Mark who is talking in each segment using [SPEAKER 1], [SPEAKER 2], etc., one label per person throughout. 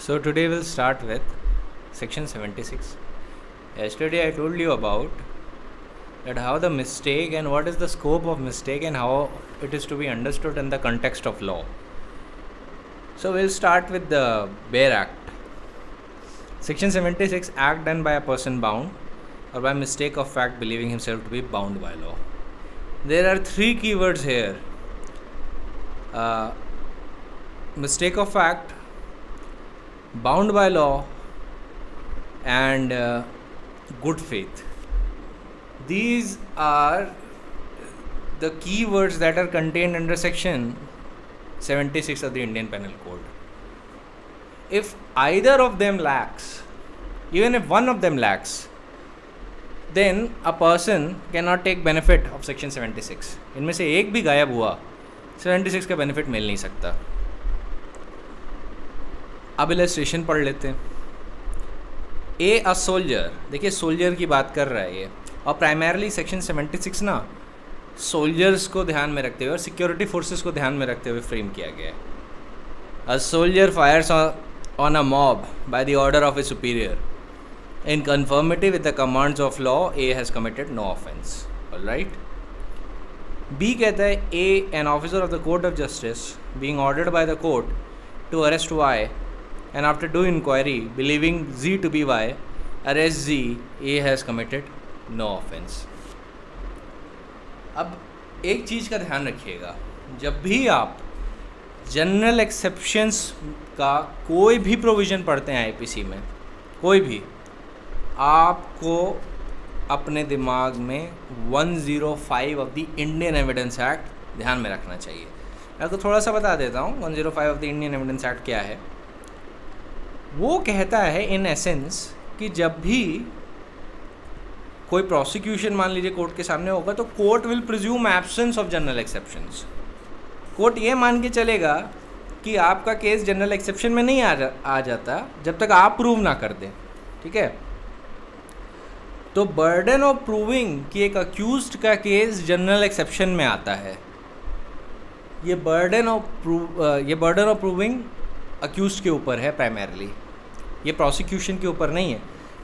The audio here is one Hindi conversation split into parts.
[SPEAKER 1] So today we'll start with section 76. Yesterday I told you about that how the mistake and what is the scope of mistake and how it is to be understood in the context of law. So we'll start with the Bare Act. Section 76, act done by a person bound or by mistake of fact believing himself to be bound by law. There are three keywords here. Mistake of fact, bound by law, and good faith. These are the keywords that are contained under section 76 of the Indian Penal Code. If either of them lacks, even if one of them lacks, then a person cannot take benefit of section 76. इनमें से एक भी गायब हुआ 76 का बेनिफिट मिल नहीं सकता. अब इलस्ट्रेशन पढ़ लेते हैं. अ सोल्जर, देखिए सोल्जर की बात कर रहा है ये, और प्राइमरली सेक्शन 76 ना सोल्जर्स को ध्यान में रखते हुए और सिक्योरिटी फोर्सेस को ध्यान में रखते हुए फ्रेम किया गया है. A soldier fires on a mob by the order of a superior in conformity with the commands of law, A has committed no offence. All right. B कहता है A, an officer of the court of justice, being ordered by the court to arrest Y, and after due inquiry, believing Z to be Y, arrest Z, A has committed no offence. अब एक चीज़ का ध्यान रखिएगा, जब भी आप जनरल एक्सेप्शंस का कोई भी प्रोविज़न पढ़ते हैं आईपीसी में, कोई भी, आपको अपने दिमाग में 105 of the Indian evidence act ध्यान में रखना चाहिए. मैं आपको थोड़ा सा बता देता हूँ 105 of the Indian evidence act क्या है. वो कहता है इन एसेंस कि जब भी कोई प्रोसिक्यूशन मान लीजिए कोर्ट के सामने होगा तो court will presume absence of general exceptions. Court ये मान के चलेगा कि आपका केस जनरल एक्सेप्शन में नहीं आ जाता जब तक आप प्रूव ना कर दें. ठीक है. तो बर्डन ऑफ प्रूविंग कि एक अक्यूज्ड का केस जनरल एक्सेप्शन में आता है, ये बर्डन ऑफ प्रूविंग अक्यूज्ड के ऊपर है प्राइमरली, ये प्रोसिक्यूशन के ऊपर नहीं है.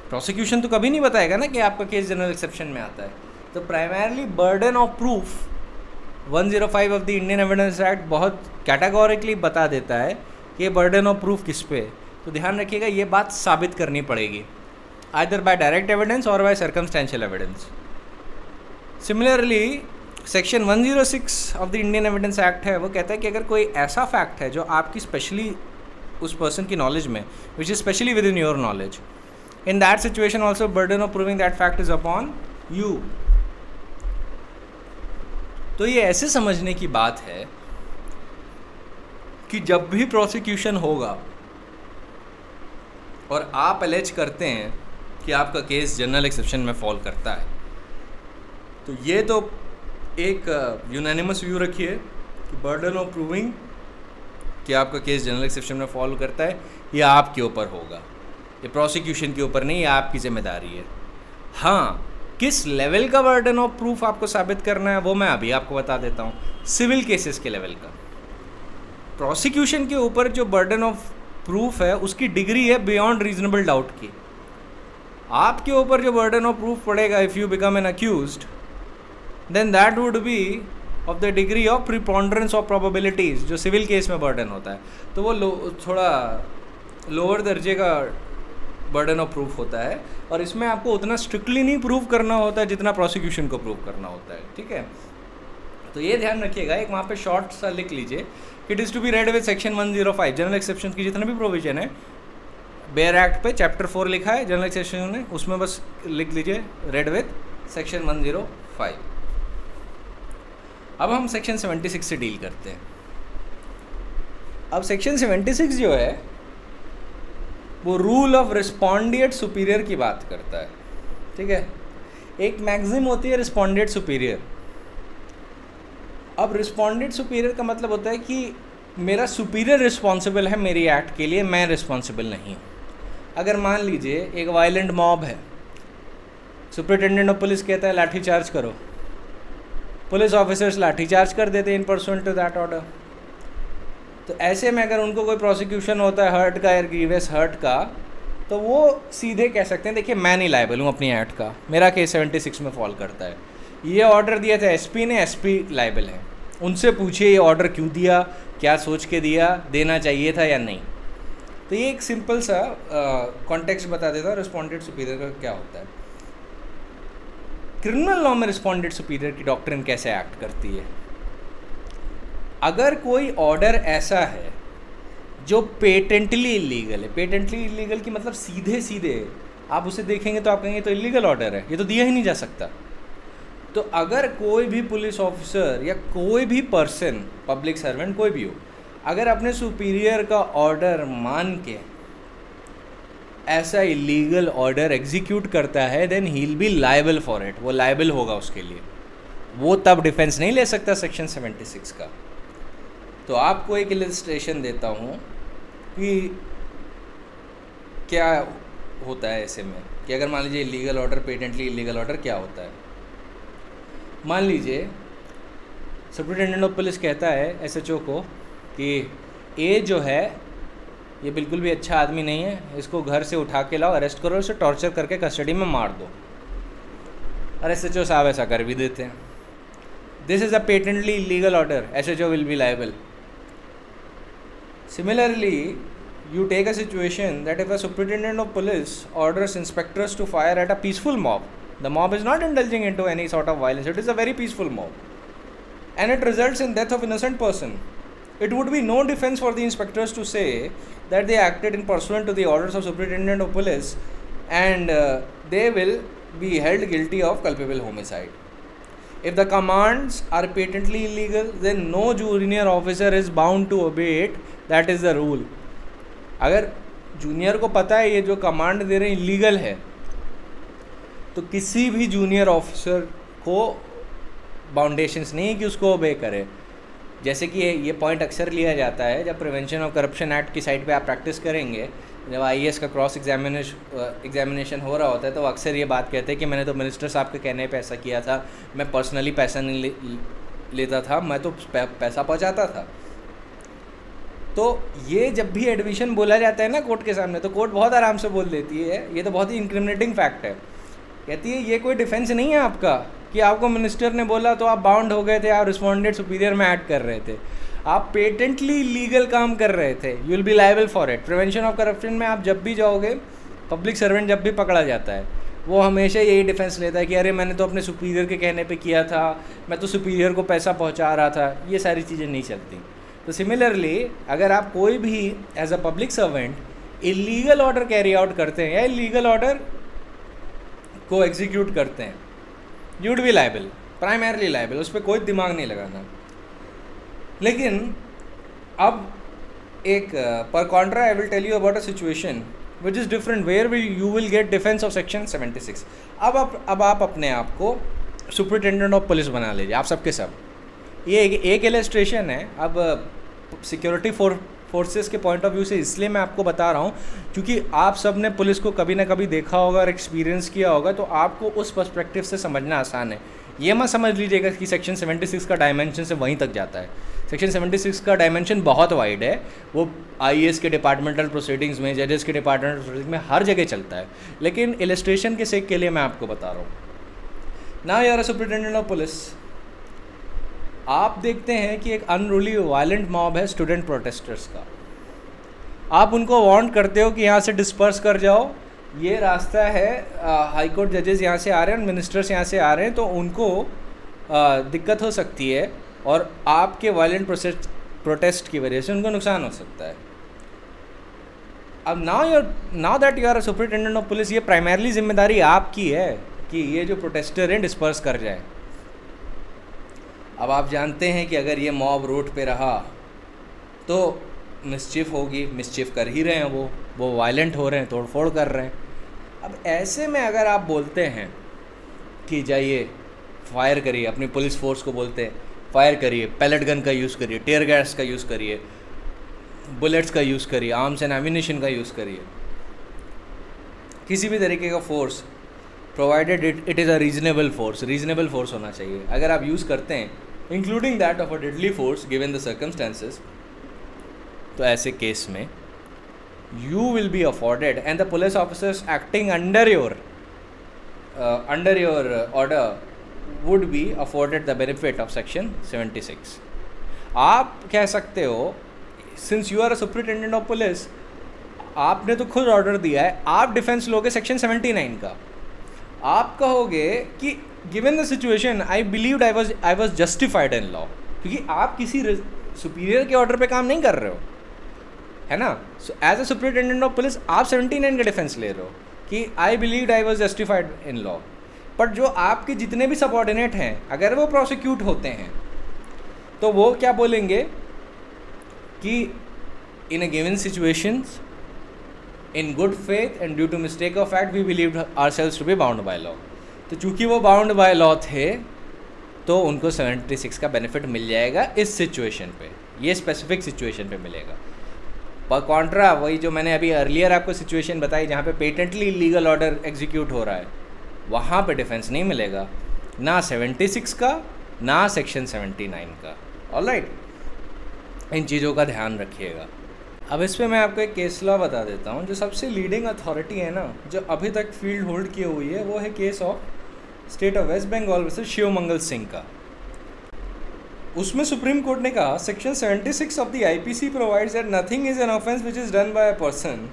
[SPEAKER 1] प्रोसिक्यूशन तो कभी नहीं बताएगा ना कि आपका केस जनरल एक्सेप्शन में आता है. तो primarily burden of proof 105 of the Indian evidence act बहुत कैटेगोरिकली बता देता है कि ये बर्डन ऑफ प्रूफ किस पे. तो ध्यान रखिएगा, ये बात साबित करनी पड़ेगी either by direct evidence or by circumstantial evidence. Similarly, section 106 of the Indian Evidence Act है, वो कहता है कि अगर कोई ऐसा फैक्ट है जो आपकी स्पेशली उस पर्सन की नॉलेज में, which is specially within your knowledge, in that situation also burden of proving that fact is upon you. तो ये ऐसे समझने की बात है कि जब भी प्रोसिक्यूशन होगा और आप एलेज करते हैं कि आपका केस जनरल एक्सेप्शन में फॉल करता है, तो ये तो एक यूनानिमस व्यू रखिए कि बर्डन ऑफ प्रूविंग कि आपका केस जनरल एक्सेप्शन में फॉल करता है ये आपके ऊपर होगा, ये प्रोसिक्यूशन के ऊपर नहीं, ये आपकी जिम्मेदारी है. हाँ, किस लेवल का बर्डन ऑफ प्रूफ आपको साबित करना है वो मैं अभी आपको बता देता हूँ. सिविल केसेस के लेवल का प्रोसिक्यूशन के ऊपर जो बर्डन ऑफ प्रूफ है उसकी डिग्री है बियॉन्ड रीजनेबल डाउट की. आपके ऊपर जो बर्डन ऑफ प्रूफ पड़ेगा if you become an accused, then that would be of the degree of preponderance of probabilities जो सिविल केस में बर्डन होता है. तो वो थोड़ा लोअर दर्जे का बर्डन ऑफ प्रूफ होता है, और इसमें आपको उतना स्ट्रिक्टली नहीं प्रूव करना होता है जितना प्रोसिक्यूशन को प्रूव करना होता है. ठीक है. तो ये ध्यान रखिएगा, एक वहाँ पे शॉर्ट सा लिख लीजिए, it is to be read with section 105 general exception की जितना भी प्रोविजन है. बेयर एक्ट पे चैप्टर 4 लिखा है जनरल एक्सेप्शन में, उसमें बस लिख लीजिए रेड विद सेक्शन 105. अब हम सेक्शन 76 से डील करते हैं. अब सेक्शन 76 जो है वो रूल ऑफ रिस्पोंडिएट सुपीरियर की बात करता है. ठीक है. एक मैक्सिम होती है रिस्पोंडिएट सुपीरियर. अब रिस्पोंडेंट सुपीरियर का मतलब होता है कि मेरा सुपीरियर रिस्पॉन्सिबल है मेरी एक्ट के लिए, मैं रिस्पॉन्सिबल नहीं. अगर मान लीजिए एक वायलेंट मॉब है, सुपरिटेंडेंट ऑफ पुलिस कहता है लाठी चार्ज करो, पुलिस ऑफिसर्स लाठी चार्ज कर देते हैं इन परसुएंट टू दैट ऑर्डर. तो ऐसे में अगर उनको कोई प्रोसिक्यूशन होता है हर्ट का या ग्रीवियस हर्ट का, तो वो सीधे कह सकते हैं देखिए मैं नहीं लायबल हूँ अपनी एक्ट का, मेरा केस 76 में फॉल करता है, ये ऑर्डर दिया था एसपी ने, एसपी लायबल है, उनसे पूछिए ये ऑर्डर क्यों दिया, क्या सोच के दिया, देना चाहिए था या नहीं। तो ये एक सिंपल सा कॉन्टेक्स्ट बता देता है रिस्पोंडेंट सुपीरियर का क्या होता है। क्रिमिनल लॉ में रिस्पोंडेंट सुपीरियर की डॉक्ट्रिन कैसे एक्ट करती है। अगर कोई ऑर्डर ऐसा है जो पेटेंटली इलीगल है, पेटेंटली इलीगल की मतलब सीधे सीधे आप उसे देखेंगे तो आप कहेंगे तो इलीगल ऑर्डर है, ये तो दिया ही नहीं जा सकता। तो अगर कोई भी पुलिस ऑफिसर या कोई भी पर्सन, पब्लिक सर्वेंट कोई भी हो, अगर अपने सुपीरियर का ऑर्डर मान के ऐसा इलीगल ऑर्डर एग्जीक्यूट करता है, then he will be liable for it, वो लायबल होगा उसके लिए, वो तब डिफेंस नहीं ले सकता सेक्शन 76 का। तो आपको एक इलस्ट्रेशन देता हूँ कि क्या होता है ऐसे में, कि अगर मान लीजिए illegal order, patently illegal order क्या होता है। मान लीजिए सुपरिटेंडेंट ऑफ पुलिस कहता है एसएचओ को कि ए जो है ये बिल्कुल भी अच्छा आदमी नहीं है, इसको घर से उठा के लाओ, अरेस्ट करो, उसे टॉर्चर करके कस्टडी में मार दो, और एसएचओ साहब ऐसा कर भी देते हैं। This is a patently illegal order, SHO will be liable. Similarly, you take a situation that if a superintendent of police orders inspectors to fire at a peaceful mob, the mob is not indulging into any sort of violence, it is a very peaceful mob, and it results in death of innocent person. It would be no defense for the inspectors to say that they acted in pursuant to the orders of superintendent of police, and they will be held guilty of culpable homicide. If the commands are patently illegal, then no junior officer is bound to obey it. That is the rule. अगर जूनियर को पता है ये जो कमांड दे रहे हैं इलीगल है, तो किसी भी जूनियर ऑफिसर को बाउंडेशंस नहीं है कि उसको ओबे करे। जैसे कि ये पॉइंट अक्सर लिया जाता है जब प्रिवेंशन ऑफ करप्शन एक्ट की साइड पे आप प्रैक्टिस करेंगे, जब आईएएस का क्रॉस एग्जामिनेशन हो रहा होता है, तो अक्सर ये बात कहते हैं कि मैंने तो मिनिस्टर साहब के कहने पे ऐसा किया था, मैं पर्सनली पैसा नहीं लेता था, मैं तो पैसा पहुंचाता था। तो ये जब भी एडमिशन बोला जाता है ना कोर्ट के सामने, तो कोर्ट बहुत आराम से बोल देती है ये तो बहुत ही इंक्रिमिनेटिंग फैक्ट है, कहती है ये कोई डिफेंस नहीं है आपका कि आपको मिनिस्टर ने बोला तो आप बाउंड हो गए थे, आप रिस्पोंडेंट सुपीरियर में ऐड कर रहे थे, आप पेटेंटली लीगल काम कर रहे थे, you will be liable for it. Prevention of corruption में आप जब भी जाओगे, पब्लिक सर्वेंट जब भी पकड़ा जाता है, वो हमेशा यही डिफेंस लेता है कि अरे मैंने तो अपने सुपीरियर के कहने पे किया था, मैं तो सुपीरियर को पैसा पहुंचा रहा था, ये सारी चीज़ें नहीं चलती। तो सिमिलरली अगर आप कोई भी as a public servant illegal order carry out करते हैं या इलीगल ऑर्डर को एग्जीक्यूट करते हैं, you would be liable, primarily liable, उस पर कोई दिमाग नहीं लगाना। लेकिन अब एक पर contra I will tell you about a situation which is different where you will get defence of section 76। अब आप अपने आप को सुपरिटेंडेंट ऑफ पुलिस बना लीजिए, आप सबके सब। ये एक इलस्ट्रेशन है। अब सिक्योरिटी फोर्सेस के पॉइंट ऑफ व्यू से इसलिए मैं आपको बता रहा हूँ क्योंकि आप सब ने पुलिस को कभी ना कभी देखा होगा और एक्सपीरियंस किया होगा, तो आपको उस पर्सपेक्टिव से समझना आसान है। ये मत समझ लीजिएगा कि सेक्शन 76 का डायमेंशन से वहीं तक जाता है। सेक्शन 76 का डायमेंशन बहुत वाइड है, वो आईएएस के डिपार्टमेंटल प्रोसीडिंग्स में, जजेस के डिपार्टमेंटल प्रोसीडिंग्स में, हर जगह चलता है। लेकिन इलस्ट्रेशन के सेक के लिए मैं आपको बता रहा हूँ। Now you are a superintendent of police, आप देखते हैं कि एक अनरूली वायलेंट मॉब है स्टूडेंट प्रोटेस्टर्स का, आप उनको वार्न करते हो कि यहाँ से डिस्पर्स कर जाओ, ये रास्ता है, हाई कोर्ट जजेस यहाँ से आ रहे हैं और मिनिस्टर्स यहाँ से आ रहे हैं, तो उनको दिक्कत हो सकती है और आपके वायलेंट प्रोटेस्ट की वजह से उनको नुकसान हो सकता है। अब now that you are a superintendent of police, ये प्राइमरली जिम्मेदारी आपकी है कि ये जो प्रोटेस्टर हैं डिस्पर्स कर जाए। अब आप जानते हैं कि अगर ये मॉब रोड पे रहा तो मिसचिफ होगी, मिसचिफ कर ही रहे हैं, वो वायलेंट हो रहे हैं, तोड़फोड़ कर रहे हैं। अब ऐसे में अगर आप बोलते हैं कि जाइए फायर करिए, अपनी पुलिस फोर्स को बोलते हैं फायर करिए, पैलेट गन का यूज़ करिए, टीयर गैस का यूज़ करिए, बुलेट्स का यूज़ करिए, आर्म्स एंड एम्यूनिशन का यूज़ करिए, किसी भी तरीके का force, provided it is a reasonable force होना चाहिए। अगर आप यूज़ करते हैं including that of a deadly force given the circumstances, तो ऐसे केस में you will be afforded and the police officers acting under your order would be afforded the benefit of section 76. आप कह सकते हो since you are a superintendent of police, आपने तो खुद ऑर्डर दिया है, आप डिफेंस लोगे सेक्शन 79 का। आप कहोगे कि given the situation I believed I was justified in law, क्योंकि आप किसी सुपीरियर के ऑर्डर पे काम नहीं कर रहे हो, है ना। So as a superintendent of police आप 79 का डिफेंस ले रहे हो कि I believed I was justified in law. But जो आपके जितने भी सबऑर्डिनेट हैं, अगर वो प्रोसिक्यूट होते हैं तो वो क्या बोलेंगे कि in a given situations in good faith and due to mistake of fact we believed ourselves to be bound by law. तो चूंकि वो बाउंड बाय लॉ थे तो उनको 76 का बेनिफिट मिल जाएगा इस सिचुएशन पे, ये स्पेसिफिक सिचुएशन पे मिलेगा। पर कॉन्ट्रा वही जो मैंने अभी अर्लियर आपको सिचुएशन बताई जहाँ पे पेटेंटली इलीगल ऑर्डर एग्जीक्यूट हो रहा है, वहाँ पे डिफेंस नहीं मिलेगा, ना 76 का ना सेक्शन 79 का। ऑलराइट, इन चीज़ों का ध्यान रखिएगा। अब इस पर मैं आपको एक केस लॉ बता देता हूँ। जो सबसे लीडिंग अथॉरिटी है ना, जो अभी तक फील्ड होल्ड की हुई है, वो है case of state of West Bengal versus Shivmangal Singh का। उसमें सुप्रीम कोर्ट ने कहा section 76 of the IPC provides that nothing is an offence which is done by a person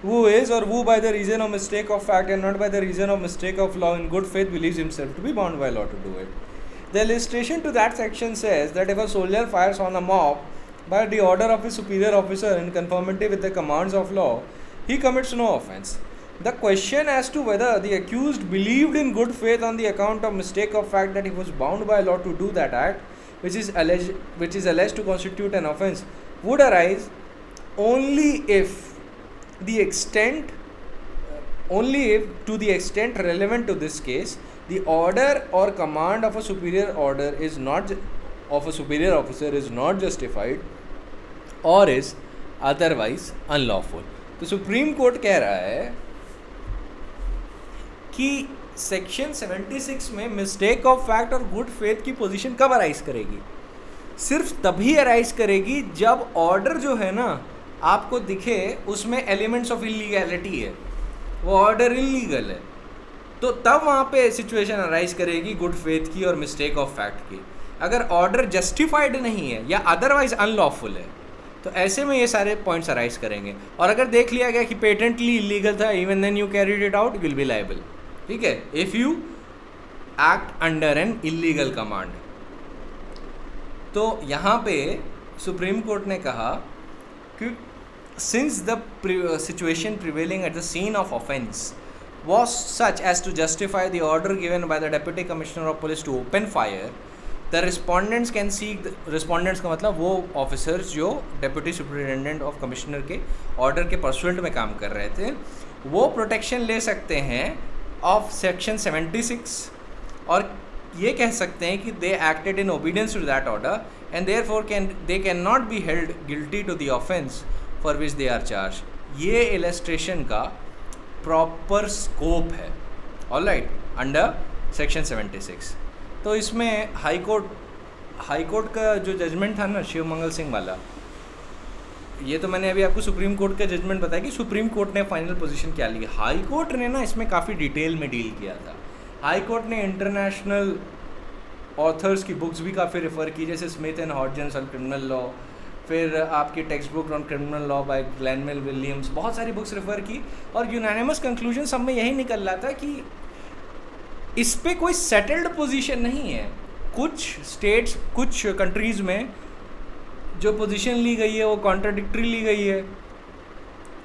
[SPEAKER 1] who is or who by the reason of mistake of fact and not by the reason of mistake of law in good faith believes himself to be bound by law to do it. The illustration to that section says that if a soldier fires on a mob by the order of his superior officer in conformity with the commands of law, he commits no offense. The question as to whether the accused believed in good faith on the account of mistake of fact that he was bound by law to do that act, which is alleged to constitute an offense, would arise only if to the extent relevant to this case, the order or command of a superior order is not of a superior officer is not justified or is otherwise unlawful. तो सुप्रीम कोर्ट कह रहा है कि सेक्शन 76 में मिस्टेक ऑफ फैक्ट और गुड फेथ की पोजीशन कब अराइज करेगी? सिर्फ तभी अराइज करेगी जब ऑर्डर जो है ना आपको दिखे उसमें एलिमेंट्स ऑफ इलीगैलिटी है, वो ऑर्डर इलीगल है, तो तब वहाँ पे सिचुएशन अराइज करेगी गुड फेथ की और मिस्टेक ऑफ फैक्ट की। अगर ऑर्डर जस्टिफाइड नहीं है या अदरवाइज अनलॉफुल है तो ऐसे में ये सारे पॉइंट्स अराइज करेंगे। और अगर देख लिया गया कि पेटेंटली इलीगल था, even then you carried it out, will be liable. ठीक है, if you act under an illegal command. तो यहाँ पे सुप्रीम कोर्ट ने कहा कि since the situation prevailing at the scene of offence was such as to justify the order given by the Deputy Commissioner of Police to open fire, the respondents can seek respondents का मतलब वो officers जो Deputy Superintendent of Commissioner के order के pursuant में काम कर रहे थे, वो protection ले सकते हैं of section 76 और ये कह सकते हैं कि they acted in obedience to that order and therefore they cannot be held guilty to the offence for which they are charged. ये illustration का proper scope है, all right, under section 76। तो इसमें हाई कोर्ट का जो जजमेंट था ना शिवमंगल सिंह वाला, ये तो मैंने अभी आपको सुप्रीम कोर्ट का जजमेंट बताया कि सुप्रीम कोर्ट ने फाइनल पोजीशन क्या ली। हाई कोर्ट ने ना इसमें काफ़ी डिटेल में डील किया था। हाई कोर्ट ने इंटरनेशनल ऑथर्स की बुक्स भी काफ़ी रेफ़र की, जैसे Smith and Hodgsons on criminal law, फिर आपकी text book on criminal law by Glanville Williams, बहुत सारी बुक्स रेफ़र की और यूनानिमस कंक्लूजन सब में यही निकल रहा था कि इस पे कोई सेटल्ड पोजीशन नहीं है। कुछ स्टेट्स, कुछ कंट्रीज़ में जो पोजीशन ली गई है वो कॉन्ट्राडिक्टरी ली गई है।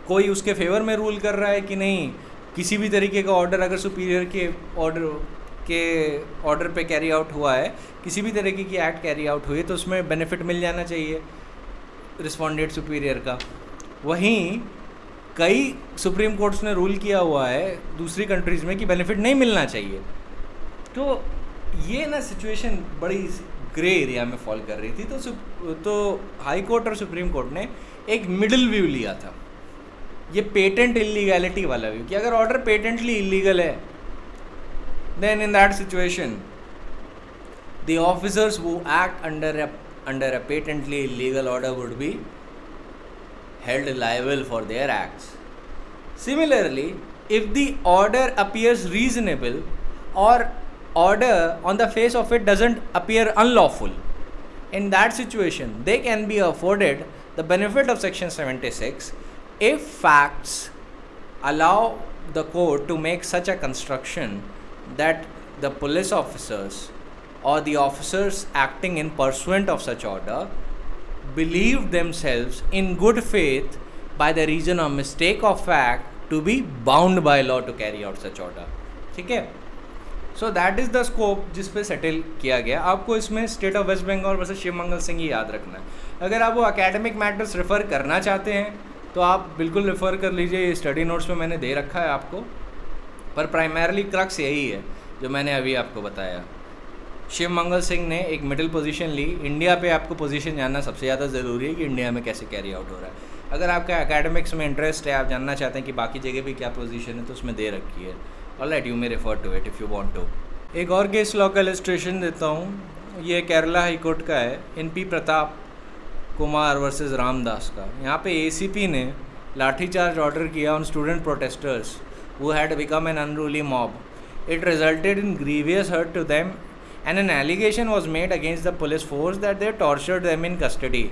[SPEAKER 1] कोई उसके फेवर में रूल कर रहा है कि नहीं, किसी भी तरीके का ऑर्डर अगर सुपीरियर के ऑर्डर पे कैरी आउट हुआ है, किसी भी तरीके की एक्ट कैरी आउट हुई है तो उसमें बेनिफिट मिल जाना चाहिए रिस्पोंडेंट सुपीरियर का। वहीं कई सुप्रीम कोर्ट्स ने रूल किया हुआ है दूसरी कंट्रीज़ में कि बेनिफिट नहीं मिलना चाहिए। तो ये ना सिचुएशन बड़ी ग्रे एरिया में फॉल कर रही थी। तो हाई कोर्ट और सुप्रीम कोर्ट ने एक मिडिल व्यू लिया था, ये पेटेंट इलीगैलिटी वाला व्यू, कि अगर ऑर्डर पेटेंटली इलीगल है then in that situation the officers who act under a patently illegal order would be held liable for their acts. Similarly, if the order appears reasonable or order on the face of it doesn't appear unlawful, in that situation they can be afforded the benefit of section 76 if facts allow the court to make such a construction that the police officers or the officers acting in pursuant of such order believe themselves in good faith by the reason of mistake of fact to be bound by law to carry out such order. ठीक है, so that is the scope जिस पे सेटल किया गया. आपको इसमें state of West Bengal versus Shivmangal Singh ही याद रखना है. अगर आप वो एकेडमिक मैटर्स रेफ़र करना चाहते हैं तो आप बिल्कुल रेफ़र कर लीजिए, ये स्टडी नोट्स में मैंने दे रखा है आपको, पर प्राइमरली क्रक्स यही है जो मैंने अभी आपको बताया. शिवमंगल सिंह ने एक मिडिल पोजीशन ली. इंडिया पे आपको पोजीशन जानना सबसे ज़्यादा ज़रूरी है कि इंडिया में कैसे कैरी आउट हो रहा है. अगर आपका एकेडमिक्स में इंटरेस्ट है, आप जानना चाहते हैं कि बाकी जगह भी क्या पोजीशन है, तो उसमें दे रखी है. Alright, you may refer to it if you want to. एक और केस लॉ का इलस्ट्रेशन देता हूँ. ये केरला हाई कोर्ट का है, एनपी प्रताप कुमार वर्सेस रामदास का. यहाँ पे एसीपी ने लाठीचार्ज ऑर्डर किया on student protesters who had become an unruly mob. It resulted in grievous hurt to them and an allegation was made against the police force that they tortured them in custody.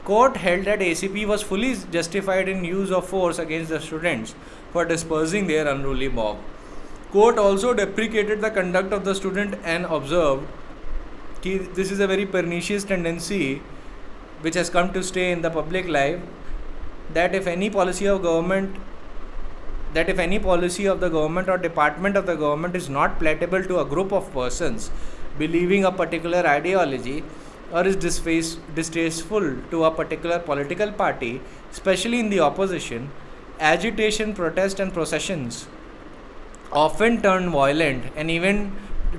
[SPEAKER 1] Court held that ACP was fully justified in use of force against the students for dispersing their unruly mob. Court also deprecated the conduct of the student and observed that this is a very pernicious tendency which has come to stay in the public life, that if any policy of the government or department of the government is not palatable to a group of persons believing a particular ideology or is distasteful to a particular political party, especially in the opposition, agitation, protest and processions often turn violent and even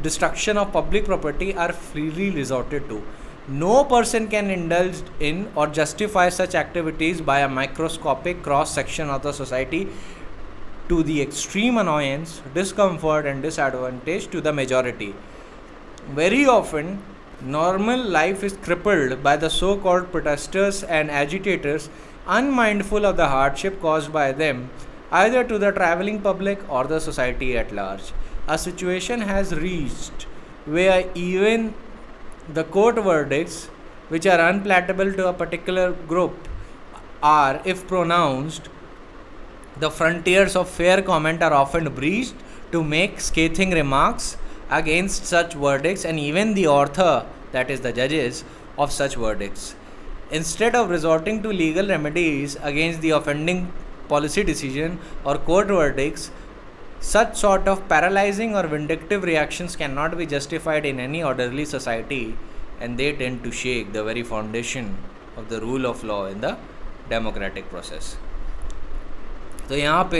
[SPEAKER 1] destruction of public property are freely resorted to. No person can indulge in or justify such activities by a microscopic cross section of the society to the extreme annoyance, discomfort and disadvantage to the majority. Very often, normal life is crippled by the so-called protesters and agitators, unmindful of the hardship caused by them, either to the travelling public or the society at large. A situation has reached where even the court verdicts, which are unpalatable to a particular group, are, if pronounced, the frontiers of fair comment are often breached to make scathing remarks against such verdicts and even the author, that is the judges, of such verdicts. Instead of resorting to legal remedies against the offending policy decision or court verdicts, such sort of paralyzing or vindictive reactions cannot be justified in any orderly society, and they tend to shake the very foundation of the rule of law in the democratic process. तो यहाँ पे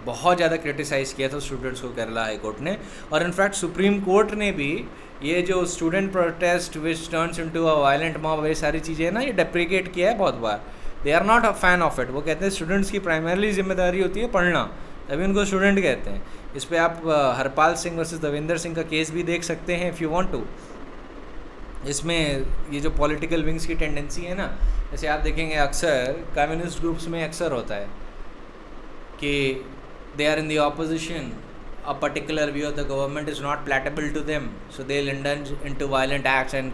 [SPEAKER 1] बहुत ज़्यादा क्रिटिसाइज़ किया था स्टूडेंट्स को केरला हाई कोर्ट ने, और इनफैक्ट सुप्रीम कोर्ट ने भी ये जो student protest which turns into a violent mob, ये सारी चीज़ें ना, ये डेप्रिकेट किया है बहुत बार. They are not a fan of it. वो कहते हैं स्टूडेंट्स की प्राइमरली जिम्मेदारी होती है पढ़ना, तभी उनको स्टूडेंट कहते हैं. इस पर आप हरपाल सिंह वर्सेस देवेंद्र सिंह का केस भी देख सकते हैं इफ़ यू वांट टू. इसमें ये जो पॉलिटिकल विंग्स की टेंडेंसी है ना, जैसे आप देखेंगे अक्सर कम्युनिस्ट ग्रुप्स में अक्सर होता है कि they are in the opposition, a particular view of the government is not palatable to them, so they'll indulge into violent acts and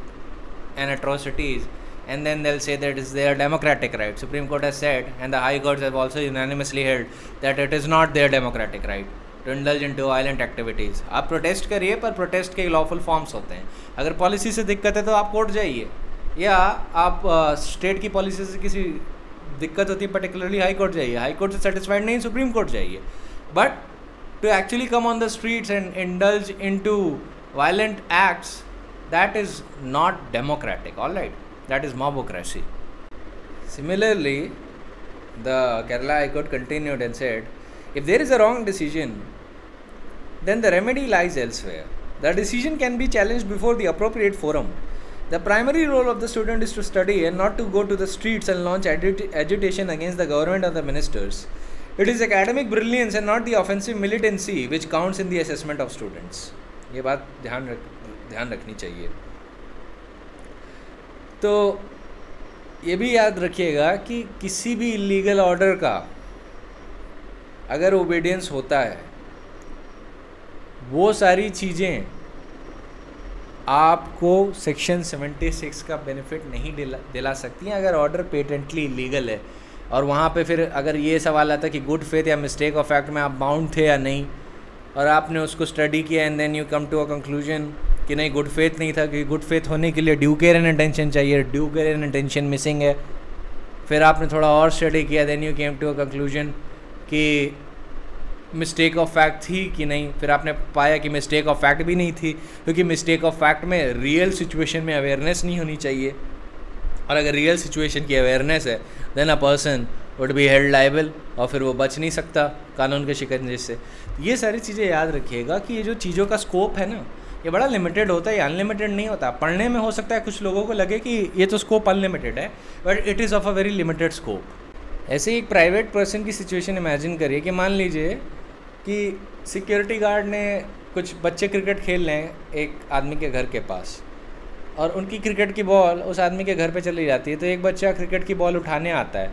[SPEAKER 1] atrocities, and then they'll say that it's their democratic right. Supreme Court has said, and the High Courts have also unanimously held, that it is not their democratic right to indulge into violent activities. आप प्रोटेस्ट करिए, पर प्रोटेस्ट के लॉफुल फॉर्म्स होते हैं. अगर पॉलिसी से दिक्कत है तो आप कोर्ट जाइए, या आप स्टेट की पॉलिसी से किसी दिक्कत होती है पर्टिकुलरली हाई कोर्ट जाइए. हाई कोर्ट से सेटिस्फाइड नहीं, सुप्रीम कोर्ट जाइए. But to actually come on the streets and indulge into violent acts, that is not democratic. Alright, that is mobocracy. Similarly, the Kerala High Court continued and said, if there is a wrong decision, then the remedy lies elsewhere. The decision can be challenged before the appropriate forum. The primary role of the student is to study and not to go to the streets and launch agitation against the government or the ministers. It is academic brilliance and not the offensive militancy which counts in the assessment of students. ये बात ध्यान रखनी चाहिए. तो ये भी याद रखिएगा कि किसी भी इलीगल ऑर्डर का अगर ओबीडियंस होता है, वो सारी चीज़ें आपको सेक्शन 76 का बेनिफिट नहीं दिला सकती हैं अगर ऑर्डर पेटेंटली इलीगल है। और वहाँ पे फिर अगर ये सवाल आता कि गुड फेथ या मिस्टेक ऑफ फैक्ट में आप बाउंड थे या नहीं, और आपने उसको स्टडी किया and then you come to a conclusion कि नहीं गुड फेथ नहीं था, कि गुड फेथ होने के लिए ड्यू केयर एंड इंटेंशन चाहिए, due care and intention missing है। फिर आपने थोड़ा और स्टडी किया, then you came to a conclusion कि मिस्टेक ऑफ फैक्ट थी कि नहीं, फिर आपने पाया कि मिस्टेक ऑफ फैक्ट भी नहीं थी, क्योंकि मिस्टेक ऑफ फैक्ट में रियल सिचुएशन में अवेयरनेस नहीं होनी चाहिए, और अगर रियल सिचुएशन की अवेयरनेस है then a person would be held liable, और फिर वो बच नहीं सकता कानून के शिकंजे से। ये सारी चीज़ें याद रखिएगा कि ये जो चीज़ों का स्कोप है ना, ये बड़ा लिमिटेड होता है, ये अनलिमिटेड नहीं होता। पढ़ने में हो सकता है कुछ लोगों को लगे कि ये तो स्कोप अनलिमिटेड है, but it is of a very limited scope. ऐसे ही एक प्राइवेट पर्सन की सिचुएशन इमेजिन करिए कि मान लीजिए कि सिक्योरिटी गार्ड ने, कुछ बच्चे क्रिकेट खेल रहे हैं एक आदमी के घर के पास, और उनकी क्रिकेट की बॉल उस आदमी के घर पे चली जाती है, तो एक बच्चा क्रिकेट की बॉल उठाने आता है।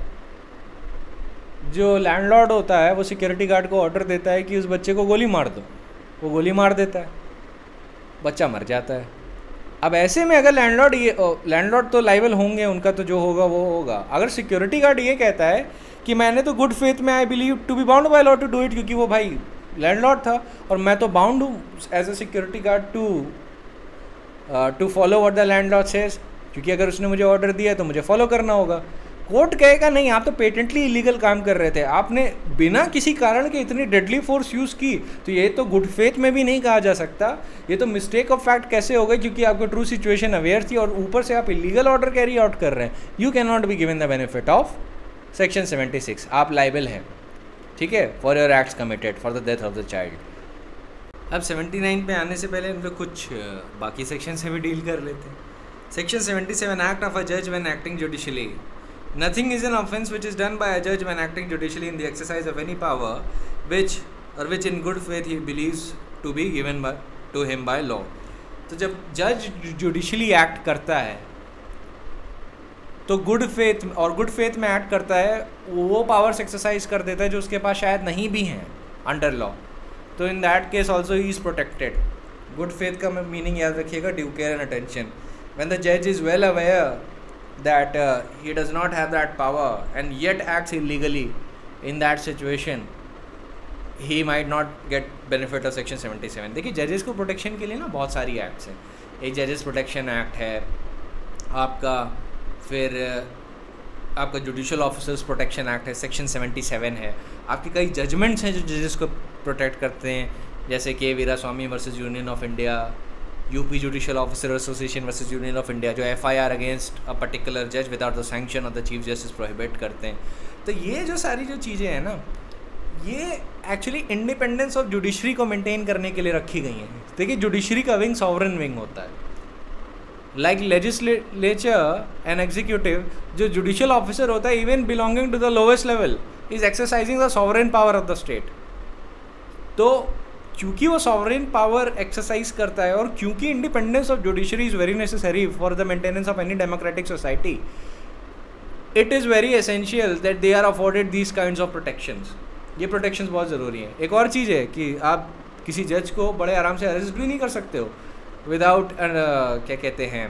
[SPEAKER 1] जो लैंडलॉर्ड होता है वो सिक्योरिटी गार्ड को ऑर्डर देता है कि उस बच्चे को गोली मार दो, वो गोली मार देता है, बच्चा मर जाता है। अब ऐसे में अगर लैंडलॉर्ड तो लाइबल होंगे, उनका तो जो होगा वो होगा। अगर सिक्योरिटी गार्ड ये कहता है कि मैंने तो गुड फेथ में I believe to be bound by law to do it, क्योंकि वो भाई लैंडलॉर्ड था और मैं तो बाउंड हूँ as a security guard to follow what the landlord says, क्योंकि अगर उसने मुझे ऑर्डर दिया तो मुझे फॉलो करना होगा। कोर्ट कहेगा नहीं, आप तो पेटेंटली इलीगल काम कर रहे थे, आपने बिना किसी कारण के इतनी डेडली फोर्स यूज़ की, तो ये तो गुड फेथ में भी नहीं कहा जा सकता, ये तो मिस्टेक ऑफ फैक्ट कैसे हो गई, क्योंकि आपको ट्रू सिचुएशन अवेयर थी और ऊपर से आप इलीगल ऑर्डर कैरी आउट कर रहे हैं। You can not be given the benefit of section 76, आप लाइबल हैं, ठीक है, for your acts committed for the death of the child. अब 79 पे आने से पहले हम लोग कुछ बाकी सेक्शन से भी डील कर लेते हैं। सेक्शन 77, एक्ट ऑफ अ जज when acting judicially. Nothing is an offence which is done by a judge when acting judicially in the exercise of any power which in good faith he believes to be given to him by law। तो जब जज जुडिशली एक्ट करता है तो गुड फेथ में एक्ट करता है, वो पावर्स एक्सरसाइज कर देता है जो उसके पास शायद नहीं भी हैं अंडर लॉ, तो in that case also he is protected. Good faith का मीनिंग याद रखिएगा, due care and attention. When the जज is well aware that he does not have that power and yet acts illegally, in that situation he might not get benefit of section 77। देखिए जजेस को प्रोटेक्शन के लिए ना बहुत सारी एक्ट्स हैं, एक जजेस प्रोटेक्शन एक्ट है आपका, फिर आपका जुडिशियल ऑफिसर्स प्रोटेक्शन एक्ट है, सेक्शन 77 है, आपके कई जजमेंट्स हैं जो जजेस को प्रोटेक्ट करते हैं, जैसे के Veeraswamy versus union of India, UP judicial officer association versus union of India, जो एफआईआर अगेंस्ट अ पर्टिकुलर जज without the sanction of the chief justice prohibit करते हैं। तो ये जो सारी जो चीज़ें हैं ना, ये एक्चुअली इंडिपेंडेंस ऑफ जुडिशरी को मेंटेन करने के लिए रखी गई हैं। देखिए जुडिशरी का विंग सॉवरन विंग होता है, लाइक लेजिस्लेचर एंड एग्जीक्यूटिव। जो जुडिशियल ऑफिसर होता है even belonging to the lowest level is exercising the sovereign power of the state. तो क्योंकि वो सॉवरेन पावर एक्सरसाइज करता है और क्योंकि independence of judiciary is very necessary for the maintenance of any democratic society, it is very essential that they are afforded these kinds of protections. ये प्रोटेक्शंस बहुत ज़रूरी हैं। एक और चीज़ है कि आप किसी जज को बड़े आराम से अरेस्ट भी नहीं कर सकते हो विदाउट क्या कहते हैं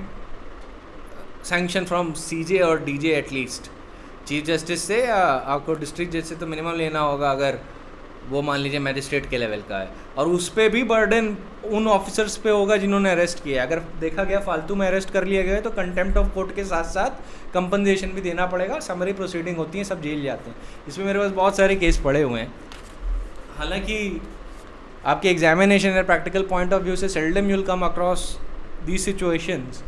[SPEAKER 1] सैंक्शन फ्रॉम सीजे और डीजे एटलीस्ट, चीफ जस्टिस से या आपको डिस्ट्रिक्ट जज से तो मिनिमम लेना होगा अगर वो मान लीजिए मैजिस्ट्रेट के लेवल का है, और उस पर भी बर्डन उन ऑफिसर्स पे होगा जिन्होंने अरेस्ट किया। अगर देखा गया फालतू में अरेस्ट कर लिया गया तो कंटेम्प्ट ऑफ कोर्ट के साथ साथ कंपनसेशन भी देना पड़ेगा, समरी प्रोसीडिंग होती है, सब जेल जाते हैं। इसमें मेरे पास बहुत सारे केस पड़े हुए हैं। हालांकि आपके एग्जामिनेशन या प्रैक्टिकल पॉइंट ऑफ व्यू से seldom you will come across these situations,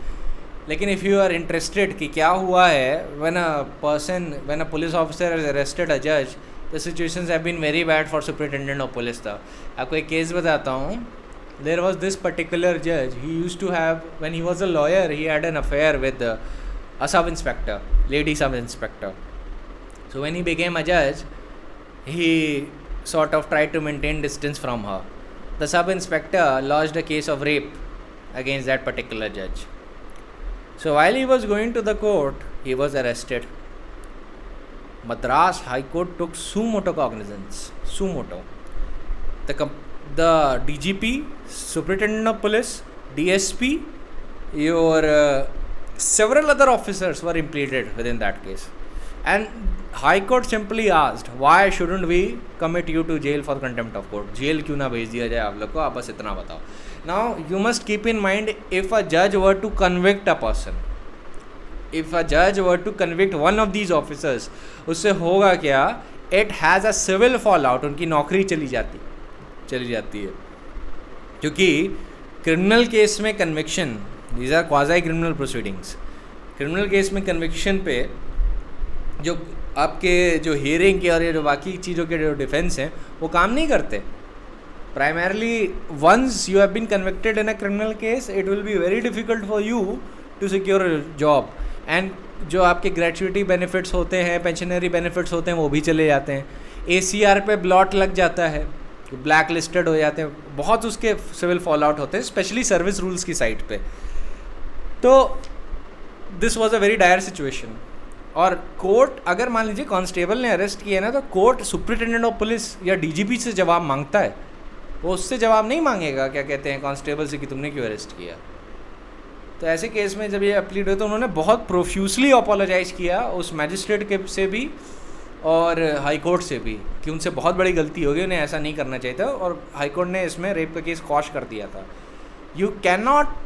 [SPEAKER 1] लेकिन इफ़ यू आर इंटरेस्टेड कि क्या हुआ है when a police officer has arrested a जज, the situations have been very bad for superintendent of police था। आपको एक केस बताता हूँ। There was this particular judge, he used to have, when he was a lawyer, he had an affair with a sub-inspector, lady sub-inspector. So when he became a judge, he sort of tried to maintain distance from her. The sub-inspector lodged a case of rape against that particular judge. So while he was going to the court, he was arrested. Madras High Court took suo motu cognizance. Suo motu. The DGP, Superintendent of Police, DSP, several other officers were implicated within that case. And High Court simply asked, why shouldn't we commit you to jail for contempt of court? Jail क्यों ना भेज दिया जाए आप लोग को, आप बस इतना बताओ. Now you must keep in mind, if a judge were to convict a person, if a judge were to convict one of these officers, उससे होगा क्या? It has a civil fallout. उनकी नौकरी चली जाती है, क्योंकि क्रिमिनल केस में conviction, these are quasi criminal proceedings. Criminal case में कन्विक्शन पे जो आपके जो हियरिंग के और ये जो बाकी चीज़ों के जो डिफेंस हैं वो काम नहीं करते. Primarily once you have been convicted in a criminal case, it will be very difficult for you to secure job. And जो आपके ग्रेचुइटी बेनिफिट्स होते हैं, पेंशनरी बेनिफिट्स होते हैं, वो भी चले जाते हैं. ACR पे ब्लॉट लग जाता है, ब्लैक लिस्टेड हो जाते हैं, बहुत उसके सिविल फॉल आउट होते हैं, स्पेशली सर्विस रूल्स की साइड पे. तो this was a very dire situation. और कोर्ट, अगर मान लीजिए कांस्टेबल ने अरेस्ट किया ना, तो कोर्ट सुपरिटेंडेंट ऑफ पुलिस या DGP से जवाब मांगता है. वो उससे जवाब नहीं मांगेगा क्या कहते हैं कांस्टेबल से कि तुमने क्यों अरेस्ट किया. तो ऐसे केस में जब ये अपील हुई तो उन्होंने बहुत प्रोफ्यूसली अपोलोजाइज किया उस मैजिस्ट्रेट के से भी और हाई कोर्ट से भी कि उनसे बहुत बड़ी गलती हो गई, उन्हें ऐसा नहीं करना चाहिए था. और हाई कोर्ट ने इसमें रेप का केस क्वॉश कर दिया था. You can not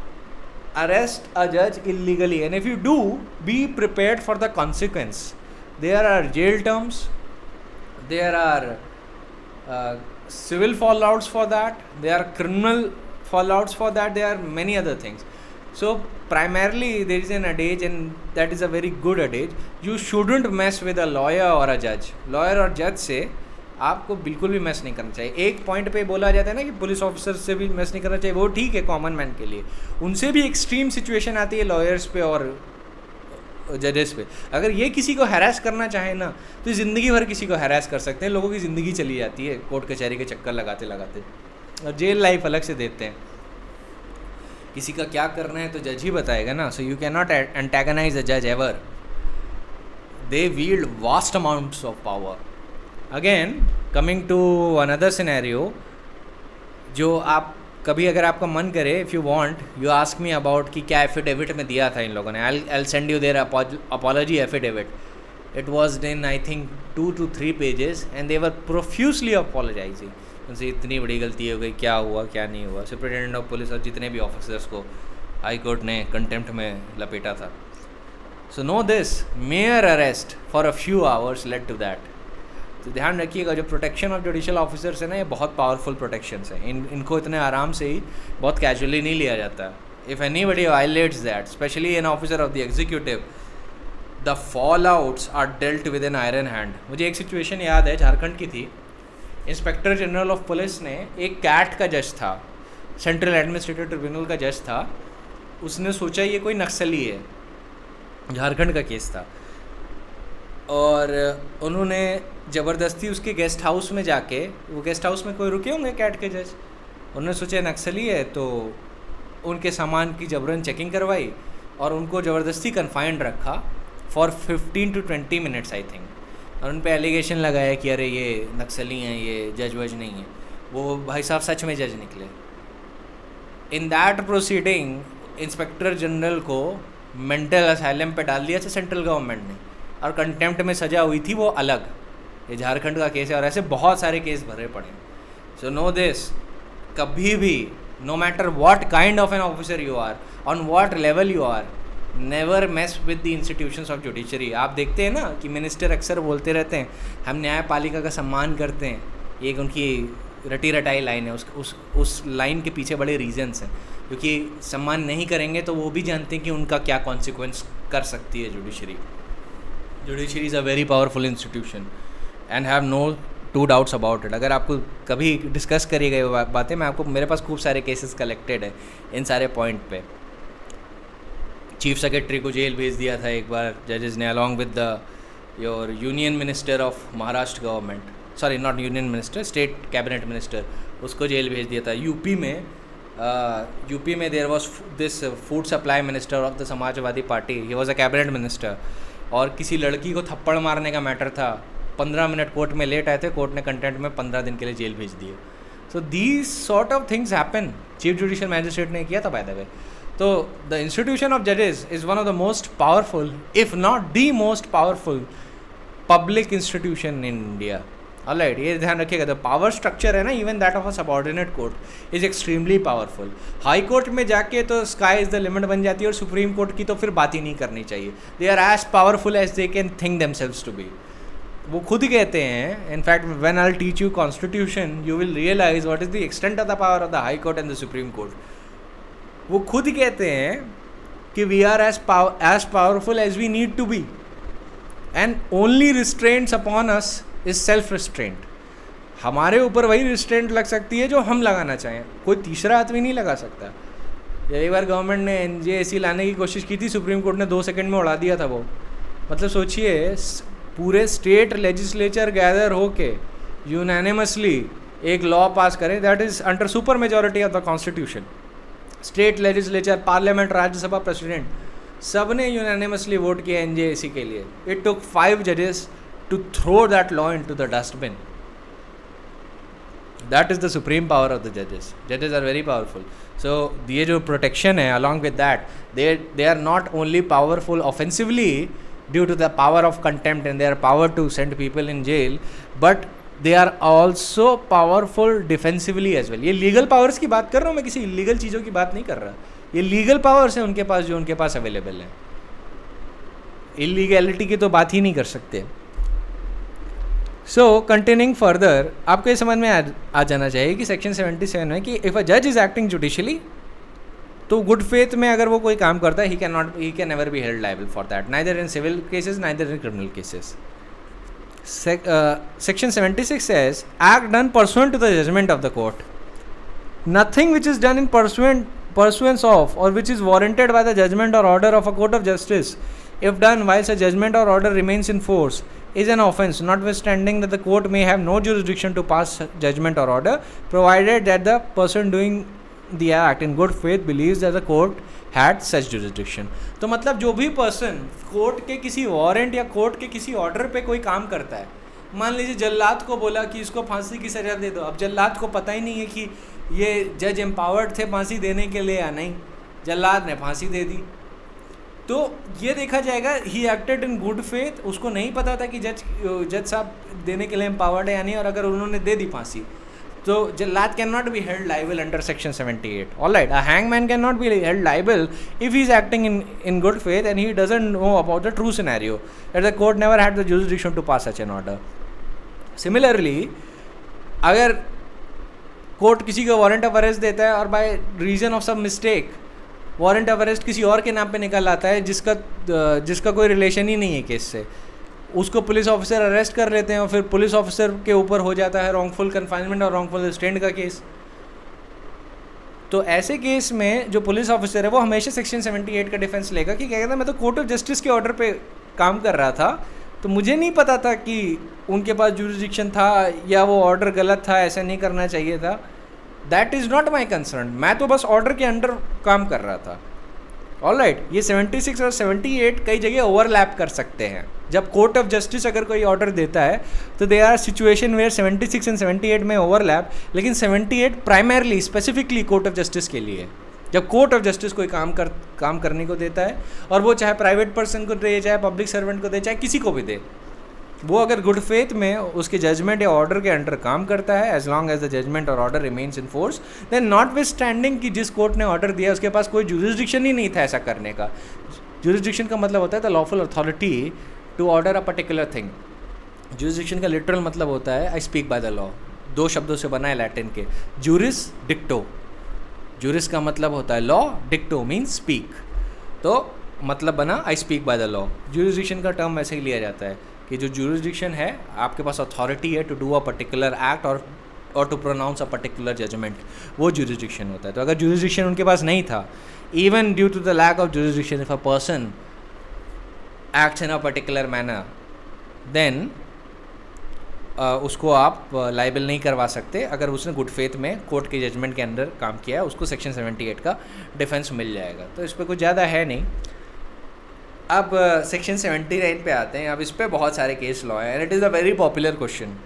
[SPEAKER 1] arrest a judge illegally, and if you do, be prepared for the consequence. There are jail terms, there are civil fallouts for that, there are criminal fallouts for that, there are many other things. So primarily there is an adage, and that is a very good adage, you shouldn't mess with a lawyer or a judge. Lawyer और judge से आपको बिल्कुल भी मैस नहीं करना चाहिए. एक पॉइंट पे बोला जाता है ना कि पुलिस ऑफिसर से भी मैस नहीं करना चाहिए, वो ठीक है कॉमन मैन के लिए. उनसे भी एक्सट्रीम सिचुएशन आती है लॉयर्स पे और जजेस पे. अगर ये किसी को हैरास करना चाहे ना, तो ज़िंदगी भर किसी को हैरास कर सकते हैं. लोगों की ज़िंदगी चली जाती है कोर्ट कचहरी के चक्कर लगाते लगाते, और जेल लाइफ अलग से देते हैं. किसी का क्या करना है तो जज ही बताएगा ना. So you can not antagonise a जज ever. They wield vast amounts of power. Again coming to another scenario, जो आप कभी अगर आपका मन करे, if you want you ask me about कि क्या एफिडेविट में दिया था इन लोगों ने. I send you their apology affidavit. It was in I think 2 to 3 pages and they were profusely apologising. उनसे इतनी बड़ी गलती हो गई, क्या हुआ क्या नहीं हुआ. सुपरिटेंडेंट ऑफ पुलिस और जितने भी ऑफिसर्स को हाई कोर्ट ने कंटेम्प्ट में लपेटा था. So know this mayor arrest for a few hours led to that. तो ध्यान रखिएगा, जो प्रोटेक्शन ऑफ जुडिशियल ऑफिसर्स है ना, ये बहुत पावरफुल प्रोटेक्शंस हैं. इनको इतने आराम से ही बहुत कैजुअली नहीं लिया जाता. If anybody violates that, specially an officer of the executive, the fall outs are dealt with an iron hand. मुझे एक सिचुएशन याद है, झारखंड की थी. इंस्पेक्टर जनरल ऑफ पुलिस ने, एक कैट का जज था, सेंट्रल एडमिनिस्ट्रेटिव ट्रिब्यूनल का जज था, उसने सोचा ये कोई नक्सली है, झारखंड का केस था, और उन्होंने ज़बरदस्ती उसके गेस्ट हाउस में जाके, वो गेस्ट हाउस में कोई रुके होंगे कैट के जज, उन्होंने सोचा नक्सली है, तो उनके सामान की जबरन चेकिंग करवाई और उनको ज़बरदस्ती कन्फाइंड रखा for 15 to 20 minutes I think. और उन पर एलिगेशन लगाया कि अरे ये नक्सली हैं, ये जज वज नहीं है. वो भाई साहब सच में जज निकले. In that proceeding inspector general को मेंटल असाइलम पे डाल दिया था सेंट्रल गवर्नमेंट ने, और कंटेम्प्ट में सज़ा हुई थी वो अलग. ये झारखंड का केस है और ऐसे बहुत सारे केस भरे पड़े. सो नो दिस, कभी भी no matter what kind of an officer you are, on what level you are, never mess with the institutions of judiciary. आप देखते हैं ना कि मिनिस्टर अक्सर बोलते रहते हैं हम न्यायपालिका का सम्मान करते हैं. ये उनकी रटी रटाई लाइन है. उस लाइन के पीछे बड़े रीजंस हैं, क्योंकि सम्मान नहीं करेंगे तो वो भी जानते हैं कि उनका क्या कॉन्सिक्वेंस कर सकती है judiciary. Judiciary is a very powerful institution and have no two doubts about it. अगर आपको कभी डिस्कस करी गई बातें, मैं आपको, मेरे पास खूब सारे केसेस कलेक्टेड है इन सारे पॉइंट पे. चीफ सेक्रेटरी को जेल भेज दिया था एक बार जजेस ने, along with the your union minister of Maharashtra government, sorry not union minister, state cabinet minister, उसको जेल भेज दिया था. यूपी में there was this food supply minister of the Samajwadi party, he was a cabinet minister, और किसी लड़की को थप्पड़ मारने का मैटर था, 15 मिनट कोर्ट में लेट आए थे, कोर्ट ने कंटेंट में 15 दिन के लिए जेल भेज दिए. So these sort of things happen. Chief judicial magistrate ने किया था बाय द वे. तो द इंस्टीट्यूशन ऑफ जजेस is one of the most powerful, if not the most powerful public institution in India. Alright, ये ध्यान रखिएगा. द पावर स्ट्रक्चर है ना, even that of a subordinate court is extremely powerful. High court में जाके तो स्काई इज द लिमिट बन जाती है, और सुप्रीम कोर्ट की तो फिर बात ही नहीं करनी चाहिए. They are as powerful as they can think themselves to be. वो खुद ही कहते हैं, in fact when I will teach you constitution you will realise what is the extent of the power of the high court and the supreme court. वो खुद ही कहते हैं कि we are as powerful as we need to be, and only restraints upon us is self restraint. हमारे ऊपर वही रिस्ट्रेंट लग सकती है जो हम लगाना चाहें, कोई तीसरा आदमी नहीं लगा सकता. एक बार गवर्नमेंट ने NJAC लाने की कोशिश की थी, सुप्रीम कोर्ट ने 2 सेकंड में उड़ा दिया था वो. मतलब सोचिए, पूरे स्टेट लेजिस्लेचर गैदर होके यूनानिमसली एक लॉ पास करें, that is under super majority of the constitution. State legislature, parliament, Rajya Sabha, president, सब ने यूनानिमसली वोट किया NJAC के लिए. इट टुक 5 जजेस to throw that law into the dustbin. That is the supreme power of the judges. Judges are very powerful. So ये जो protection है, along with that, they are not only powerful offensively due to the power of contempt and their power to send people in jail, but they are also powerful defensively as well. ये legal powers की बात कर रहा हूँ मैं, किसी illegal चीज़ों की बात नहीं कर रहा. ये legal powers है उनके पास, जो उनके पास available है. illegality की तो बात ही नहीं कर सकते. सो कंटिन्यूइंग फर्दर, आपको ये समझ में आ जाना चाहिए कि सेक्शन 77 में कि इफ़ अ जज इज़ एक्टिंग जुडिशली, तो गुड फेथ में अगर वो कोई काम करता है, he can never be held liable for that, neither in civil cases neither in criminal cases. Section 76 says act done pursuant to the judgment of the court. Nothing which is done in pursuance of or which is warranted by the judgment or order of a court of justice, if done whilst a judgment or order remains in force, is an offence, notwithstanding that the court may have no jurisdiction to pass judgment or order, provided that the person doing the act in good faith believes that the court had such jurisdiction. तो मतलब जो भी पर्सन कोर्ट के किसी वारंट या कोर्ट के किसी ऑर्डर पे कोई काम करता है, मान लीजिए जल्लाद को बोला कि इसको फांसी की सज़ा दे दो, अब जल्लाद को पता ही नहीं है कि ये जज एम्पावर्ड थे फांसी देने के लिए या नहीं, जल्लाद ने फांसी दे दी, तो ये देखा जाएगा he acted in good faith. उसको नहीं पता था कि जज साहब देने के लिए एम्पावर्ड है या नहीं, और अगर उन्होंने दे दी फांसी, तो जल्लाद can not be held liable under section 78. Alright, a hangman can not be held liable if he is acting in good faith and he doesn't know about the true scenario that the court never had the jurisdiction to pass such an order. Similarly, अगर कोर्ट किसी को वारंट ऑफ अरेस्ट देता है और by reason of some mistake warrant of arrest किसी और के नाम पे निकल आता है जिसका कोई रिलेशन ही नहीं है केस से, उसको पुलिस ऑफिसर अरेस्ट कर लेते हैं और फिर पुलिस ऑफिसर के ऊपर हो जाता है रॉन्गफुल कन्फाइनमेंट और रॉन्गफुल रिस्ट्रेंट का केस. तो ऐसे केस में जो पुलिस ऑफिसर है वो हमेशा सेक्शन 78 का डिफेंस लेगा कि क्या कहता है, मैं तो कोर्ट ऑफ जस्टिस के ऑर्डर पे काम कर रहा था, तो मुझे नहीं पता था कि उनके पास जुरिसडिक्शन था या वो ऑर्डर गलत था, ऐसा नहीं करना चाहिए था. That is not my concern, मैं तो बस ऑर्डर के अंडर काम कर रहा था. ऑलराइट, ये 76 और 78 कई जगह ओवरलैप कर सकते हैं. जब कोर्ट ऑफ जस्टिस अगर कोई ऑर्डर देता है तो there are situation where 76 and 78 में ओवरलैप, लेकिन 78 primarily specifically court of justice के लिए. जब कोर्ट ऑफ जस्टिस कोई काम करने को देता है, और वो चाहे प्राइवेट पर्सन को दे, चाहे पब्लिक सर्वेंट को दे, चाहे किसी को भी दे, वो अगर गुड फेथ में उसके जजमेंट या ऑर्डर के अंडर काम करता है, as long as the judgment और order remains in force, then notwithstanding कि जिस कोर्ट ने ऑर्डर दिया उसके पास कोई जुरिसडिक्शन ही नहीं था ऐसा करने का. जुरिसडिक्शन का मतलब होता है the lawful authority to order a particular thing. Jurisdiction का लिटरल मतलब होता है I speak by the law. 2 शब्दों से बना है लैटिन के, जूरिस डिक्टो. जूरिस का मतलब होता है लॉ, डिक्टो मीन्स स्पीक, तो मतलब बना आई speak by the law. Jurisdiction का टर्म वैसे ही लिया जाता है कि जो जुरिसडिक्शन है, आपके पास अथॉरिटी है to do a particular act और to pronounce a particular judgment, वो जुरिसडिक्शन होता है. तो अगर जुरिसडिक्शन उनके पास नहीं था, even due to the lack of jurisdiction, if a person acts in a particular manner, then उसको आप लाइबल नहीं करवा सकते. अगर उसने गुड फेथ में कोर्ट के जजमेंट के अंदर काम किया, उसको सेक्शन 78 का डिफेंस मिल जाएगा. तो इस पर कुछ ज़्यादा है नहीं. अब सेक्शन 79 पे आते हैं. अब इस पे बहुत सारे केस लॉ हैं, and it is a very popular question.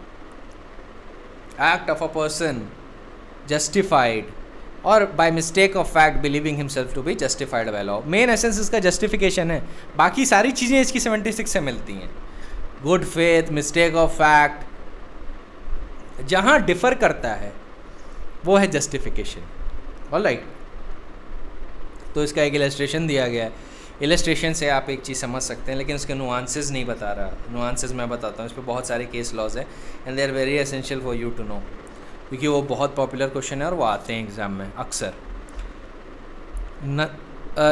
[SPEAKER 1] Act of a person justified और by mistake of fact believing himself to be justified by law. Main essence इसका जस्टिफिकेशन है, बाकी सारी चीज़ें इसकी 76 से मिलती हैं. Good faith, mistake of fact, जहाँ डिफर करता है वो है जस्टिफिकेशन. ऑलराइट, तो इसका एक इलस्ट्रेशन दिया गया है. इलस्ट्रेशन से आप एक चीज़ समझ सकते हैं, लेकिन उसके नुआंसेस नहीं बता रहा. नुआंसेस मैं बताता हूँ. इस पर बहुत सारे केस लॉज हैं and they are very essential for you to know, क्योंकि वो बहुत पॉपुलर क्वेश्चन है और वो आते हैं एग्ज़ाम में अक्सर.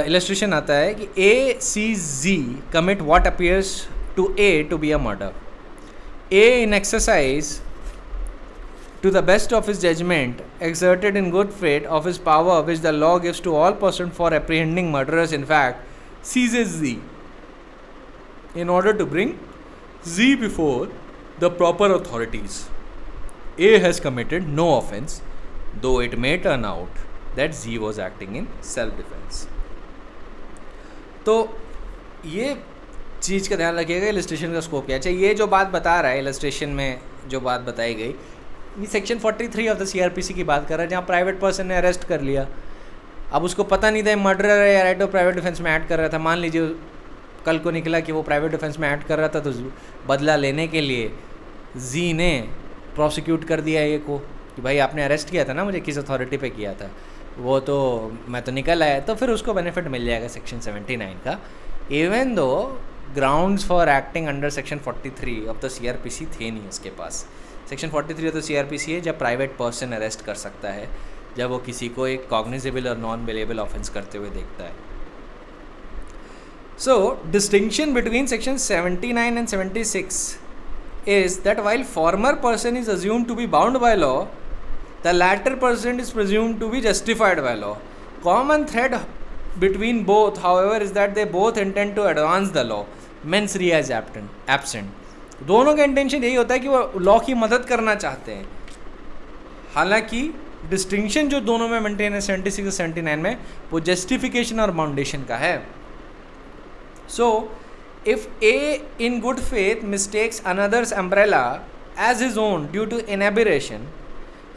[SPEAKER 1] इलस्ट्रेशन आता है कि A.C.Z commit what appears to A to be a murder. A in exercise to the best of his judgment exerted in good faith of his power which the law gives to all persons for apprehending murderers in fact seizes Z in order to bring Z before the proper authorities. A has committed no offence though it may turn out that Z was acting in self-defense. तो ये चीज़ का ध्यान रखिएगा. इलस्ट्रेशन का स्कोप क्या है. ये जो बात बता रहा है इलस्ट्रेशन में, जो बात बताई गई, ये सेक्शन 43 ऑफ द CRPC की बात कर रहा है, जहाँ प्राइवेट पर्सन ने अरेस्ट कर लिया. अब उसको पता नहीं था मर्डरर है या राइट ऑफ प्राइवेट डिफेंस में ऐड कर रहा था. मान लीजिए कल को निकला कि वो प्राइवेट डिफेंस में ऐड कर रहा था, तो बदला लेने के लिए जी ने प्रोसिक्यूट कर दिया ए को कि भाई आपने अरेस्ट किया था ना मुझे, किस अथॉरिटी पे किया था, वो तो मैं तो निकल आया. तो फिर उसको बेनिफिट मिल जाएगा सेक्शन 79 का, even though grounds for acting under section 43 of the CRPC थे नहीं उसके पास. सेक्शन 43 ऑफ द CRPC है जब प्राइवेट पर्सन अरेस्ट कर सकता है, जब वो किसी को एक कॉग्निजेबल और नॉन बेलेबल ऑफेंस करते हुए देखता है. So distinction between section 79 and 76 is that while former person is assumed to be bound by law, the latter person is presumed to be justified by law. Common thread between both, however, is that they both intend to advance the law. Mens rea is absent. दोनों का इंटेंशन यही होता है कि वो लॉ की मदद करना चाहते हैं. हालांकि डिस्टिंक्शन जो दोनों में मेंटेन है 76 और 79 में, वो जस्टिफिकेशन और बाउंडेशन का है. सो if A in good faith mistakes another's umbrella as his own due to inaberration,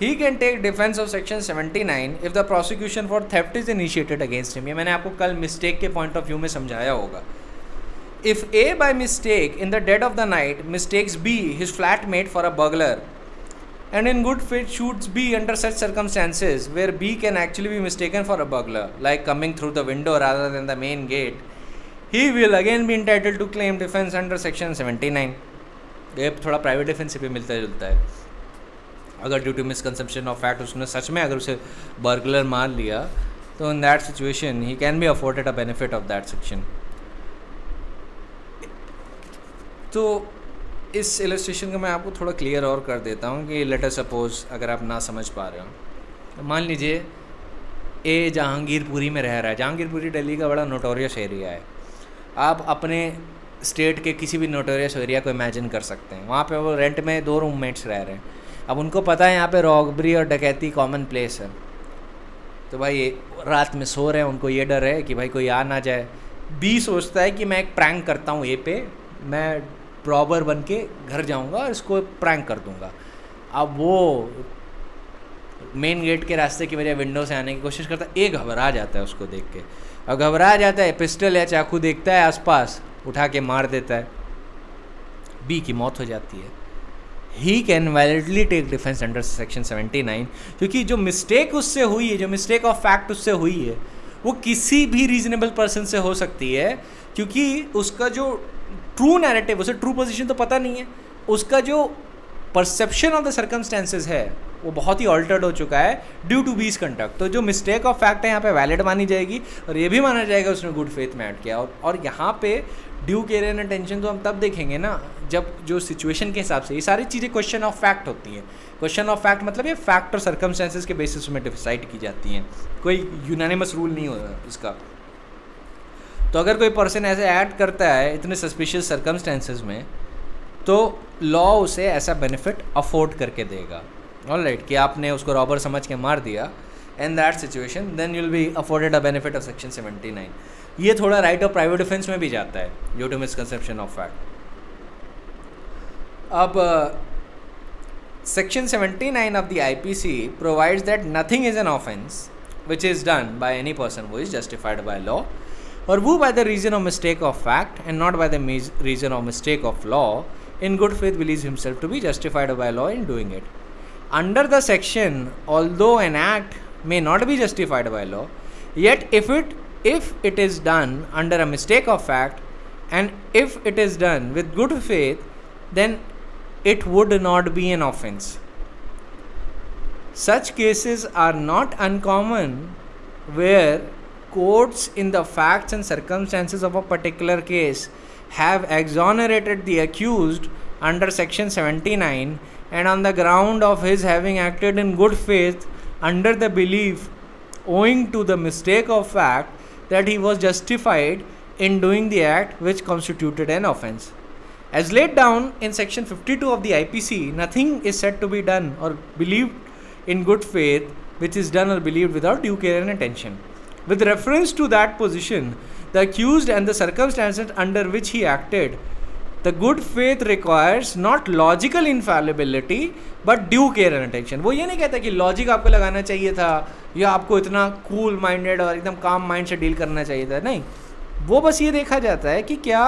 [SPEAKER 1] he can take defense of section 79 if the prosecution for theft is initiated against him. ये मैंने आपको कल मिस्टेक के पॉइंट ऑफ व्यू में समझाया होगा. If A by mistake in the dead of the night mistakes B his flatmate for a burglar and in good faith shoots B under such circumstances where B can actually be mistaken for a burglar, like coming through the window rather than the main gate, he will again be entitled to claim defense under section 79. ये थोड़ा प्राइवेट डिफेंस से भी मिलता जुलता है. अगर due to misconception of fact उसने सच में अगर उसे बर्गलर मान लिया, तो in that situation he can be afforded a benefit of that section. तो इस इलस्ट्रेशन को मैं आपको थोड़ा क्लियर और कर देता हूँ कि लेट अस सपोज अगर आप ना समझ पा रहे हो, मान लीजिए ए जहांगीरपुरी में रह रहा है. जहांगीरपुरी दिल्ली का बड़ा नोटोरियस एरिया है. आप अपने स्टेट के किसी भी नोटोरियस एरिया को इमेजिन कर सकते हैं. वहाँ पे वो रेंट में 2 रूममेट्स रह रहे हैं. अब उनको पता है यहाँ पे रॉबरी और डकैती कॉमन प्लेस है, तो भाई रात में सो रहे हैं, उनको ये डर है कि भाई कोई आ ना जाए. बी सोचता है कि मैं एक प्रैंक करता हूँ ए पे, मैं रॉबर बन के घर जाऊँगा और इसको प्रैंक कर दूँगा. अब वो मेन गेट के रास्ते की वजह विंडो से आने की कोशिश करता है. ए घबरा जाता है उसको देख के, अब घबरा जाता है, पिस्टल या चाकू देखता है आसपास, उठा के मार देता है. बी की मौत हो जाती है. He can validly take defence under section 79, क्योंकि जो मिस्टेक उससे हुई है, जो मिस्टेक ऑफ फैक्ट उससे हुई है, वो किसी भी रीजनेबल पर्सन से हो सकती है, क्योंकि उसका जो ट्रू नैरेटिव, उसे ट्रू पोजीशन तो पता नहीं है, उसका जो परसेप्शन ऑफ द सर्कमस्टेंसेज है वो बहुत ही ऑल्टर्ड हो चुका है ड्यू टू बीस कंडक्ट. तो जो मिस्टेक ऑफ फैक्ट है यहाँ पे वैलिड मानी जाएगी और ये भी माना जाएगा उसने गुड फेथ में ऐड किया. और यहाँ पे ड्यू केयर एंड अटेंशन तो हम तब देखेंगे ना जब जो सिचुएशन के हिसाब से ये सारी चीज़ें क्वेश्चन ऑफ फैक्ट होती हैं. क्वेश्चन ऑफ फैक्ट मतलब ये फैक्ट और सर्कमस्टेंसेज के बेसिस में डिसाइड की जाती हैं, कोई यूनानिमस रूल नहीं होगा इसका. तो अगर कोई पर्सन ऐसे ऐड करता है इतने सस्पिशियस सर्कमस्टेंसेज में, तो लॉ उसे ऐसा बेनिफिट अफोर्ड करके देगा. ऑलराइट, कि आपने उसको रॉबर समझ के मार दिया, in that situation then you will be afforded a benefit of section 79. ये थोड़ा राइट ऑफ प्राइवेट डिफेंस में भी जाता है, due to misconception of fact. अब section 79 of the IPC provides that nothing is an offence which is done by any person who is justified by law or who by the reason of mistake of fact and not by the reason of mistake of law in good faith believes himself to be justified by law in doing it. Under the section, although an act may not be justified by law, yet if it is done under a mistake of fact and if it is done with good faith, then it would not be an offense. Such cases are not uncommon where courts in the facts and circumstances of a particular case have exonerated the accused under section 79 and on the ground of his having acted in good faith under the belief owing to the mistake of fact that he was justified in doing the act which constituted an offense. As laid down in section 52 of the IPC, nothing is said to be done or believed in good faith which is done or believed without due care and attention. With reference to that position, the accused and the circumstances under which he acted, the good faith requires not logical infallibility but due care and attention. वो ये नहीं कहता कि लॉजिक आपको लगाना चाहिए था या आपको इतना कूल माइंडेड और एकदम काम माइंड से डील करना चाहिए था, नहीं. वो बस ये देखा जाता है कि क्या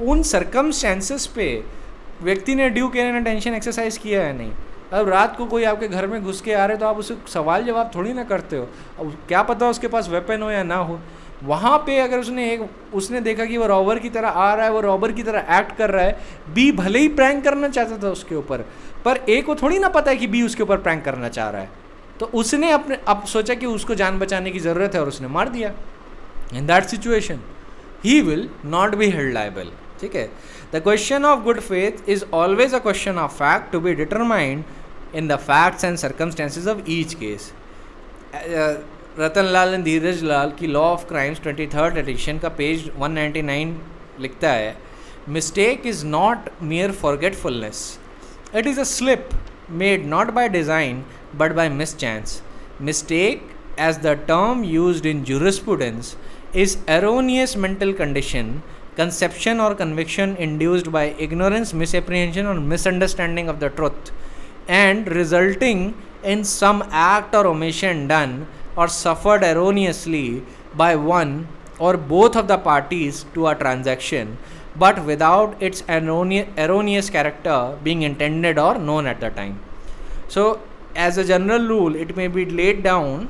[SPEAKER 1] उन सर्कमस्टेंसेस पे व्यक्ति ने due care and attention exercise किया है नहीं. अब रात को कोई आपके घर में घुस के आ रहे तो आप उससे सवाल जवाब थोड़ी ना करते हो. अब क्या पता उसके पास वेपन हो या ना हो. वहाँ पे अगर उसने देखा कि वो रॉबर की तरह आ रहा है, वो रॉबर की तरह एक्ट कर रहा है, बी भले ही प्रैंक करना चाहता था उसके ऊपर, पर ए को थोड़ी ना पता है कि बी उसके ऊपर प्रैंक करना चाह रहा है. तो उसने अब सोचा कि उसको जान बचाने की ज़रूरत है और उसने मार दिया. In that situation he will not be held liable. ठीक है. The question of good faith is always a question of fact to be determined in the facts and circumstances of each case. Ratan Lal and Dheeraj Lal की law of crimes 23rd edition का पेज 199 लिखता है, mistake is not mere forgetfulness. It is a slip made not by design but by mischance. Mistake, as the term used in jurisprudence, is erroneous mental condition, conception or conviction induced by ignorance, misapprehension or misunderstanding of the truth, and resulting in some act or omission done or suffered erroneously by one or both of the parties to a transaction, but without its erroneous character being intended or known at the time. So, as a general rule, it may be laid down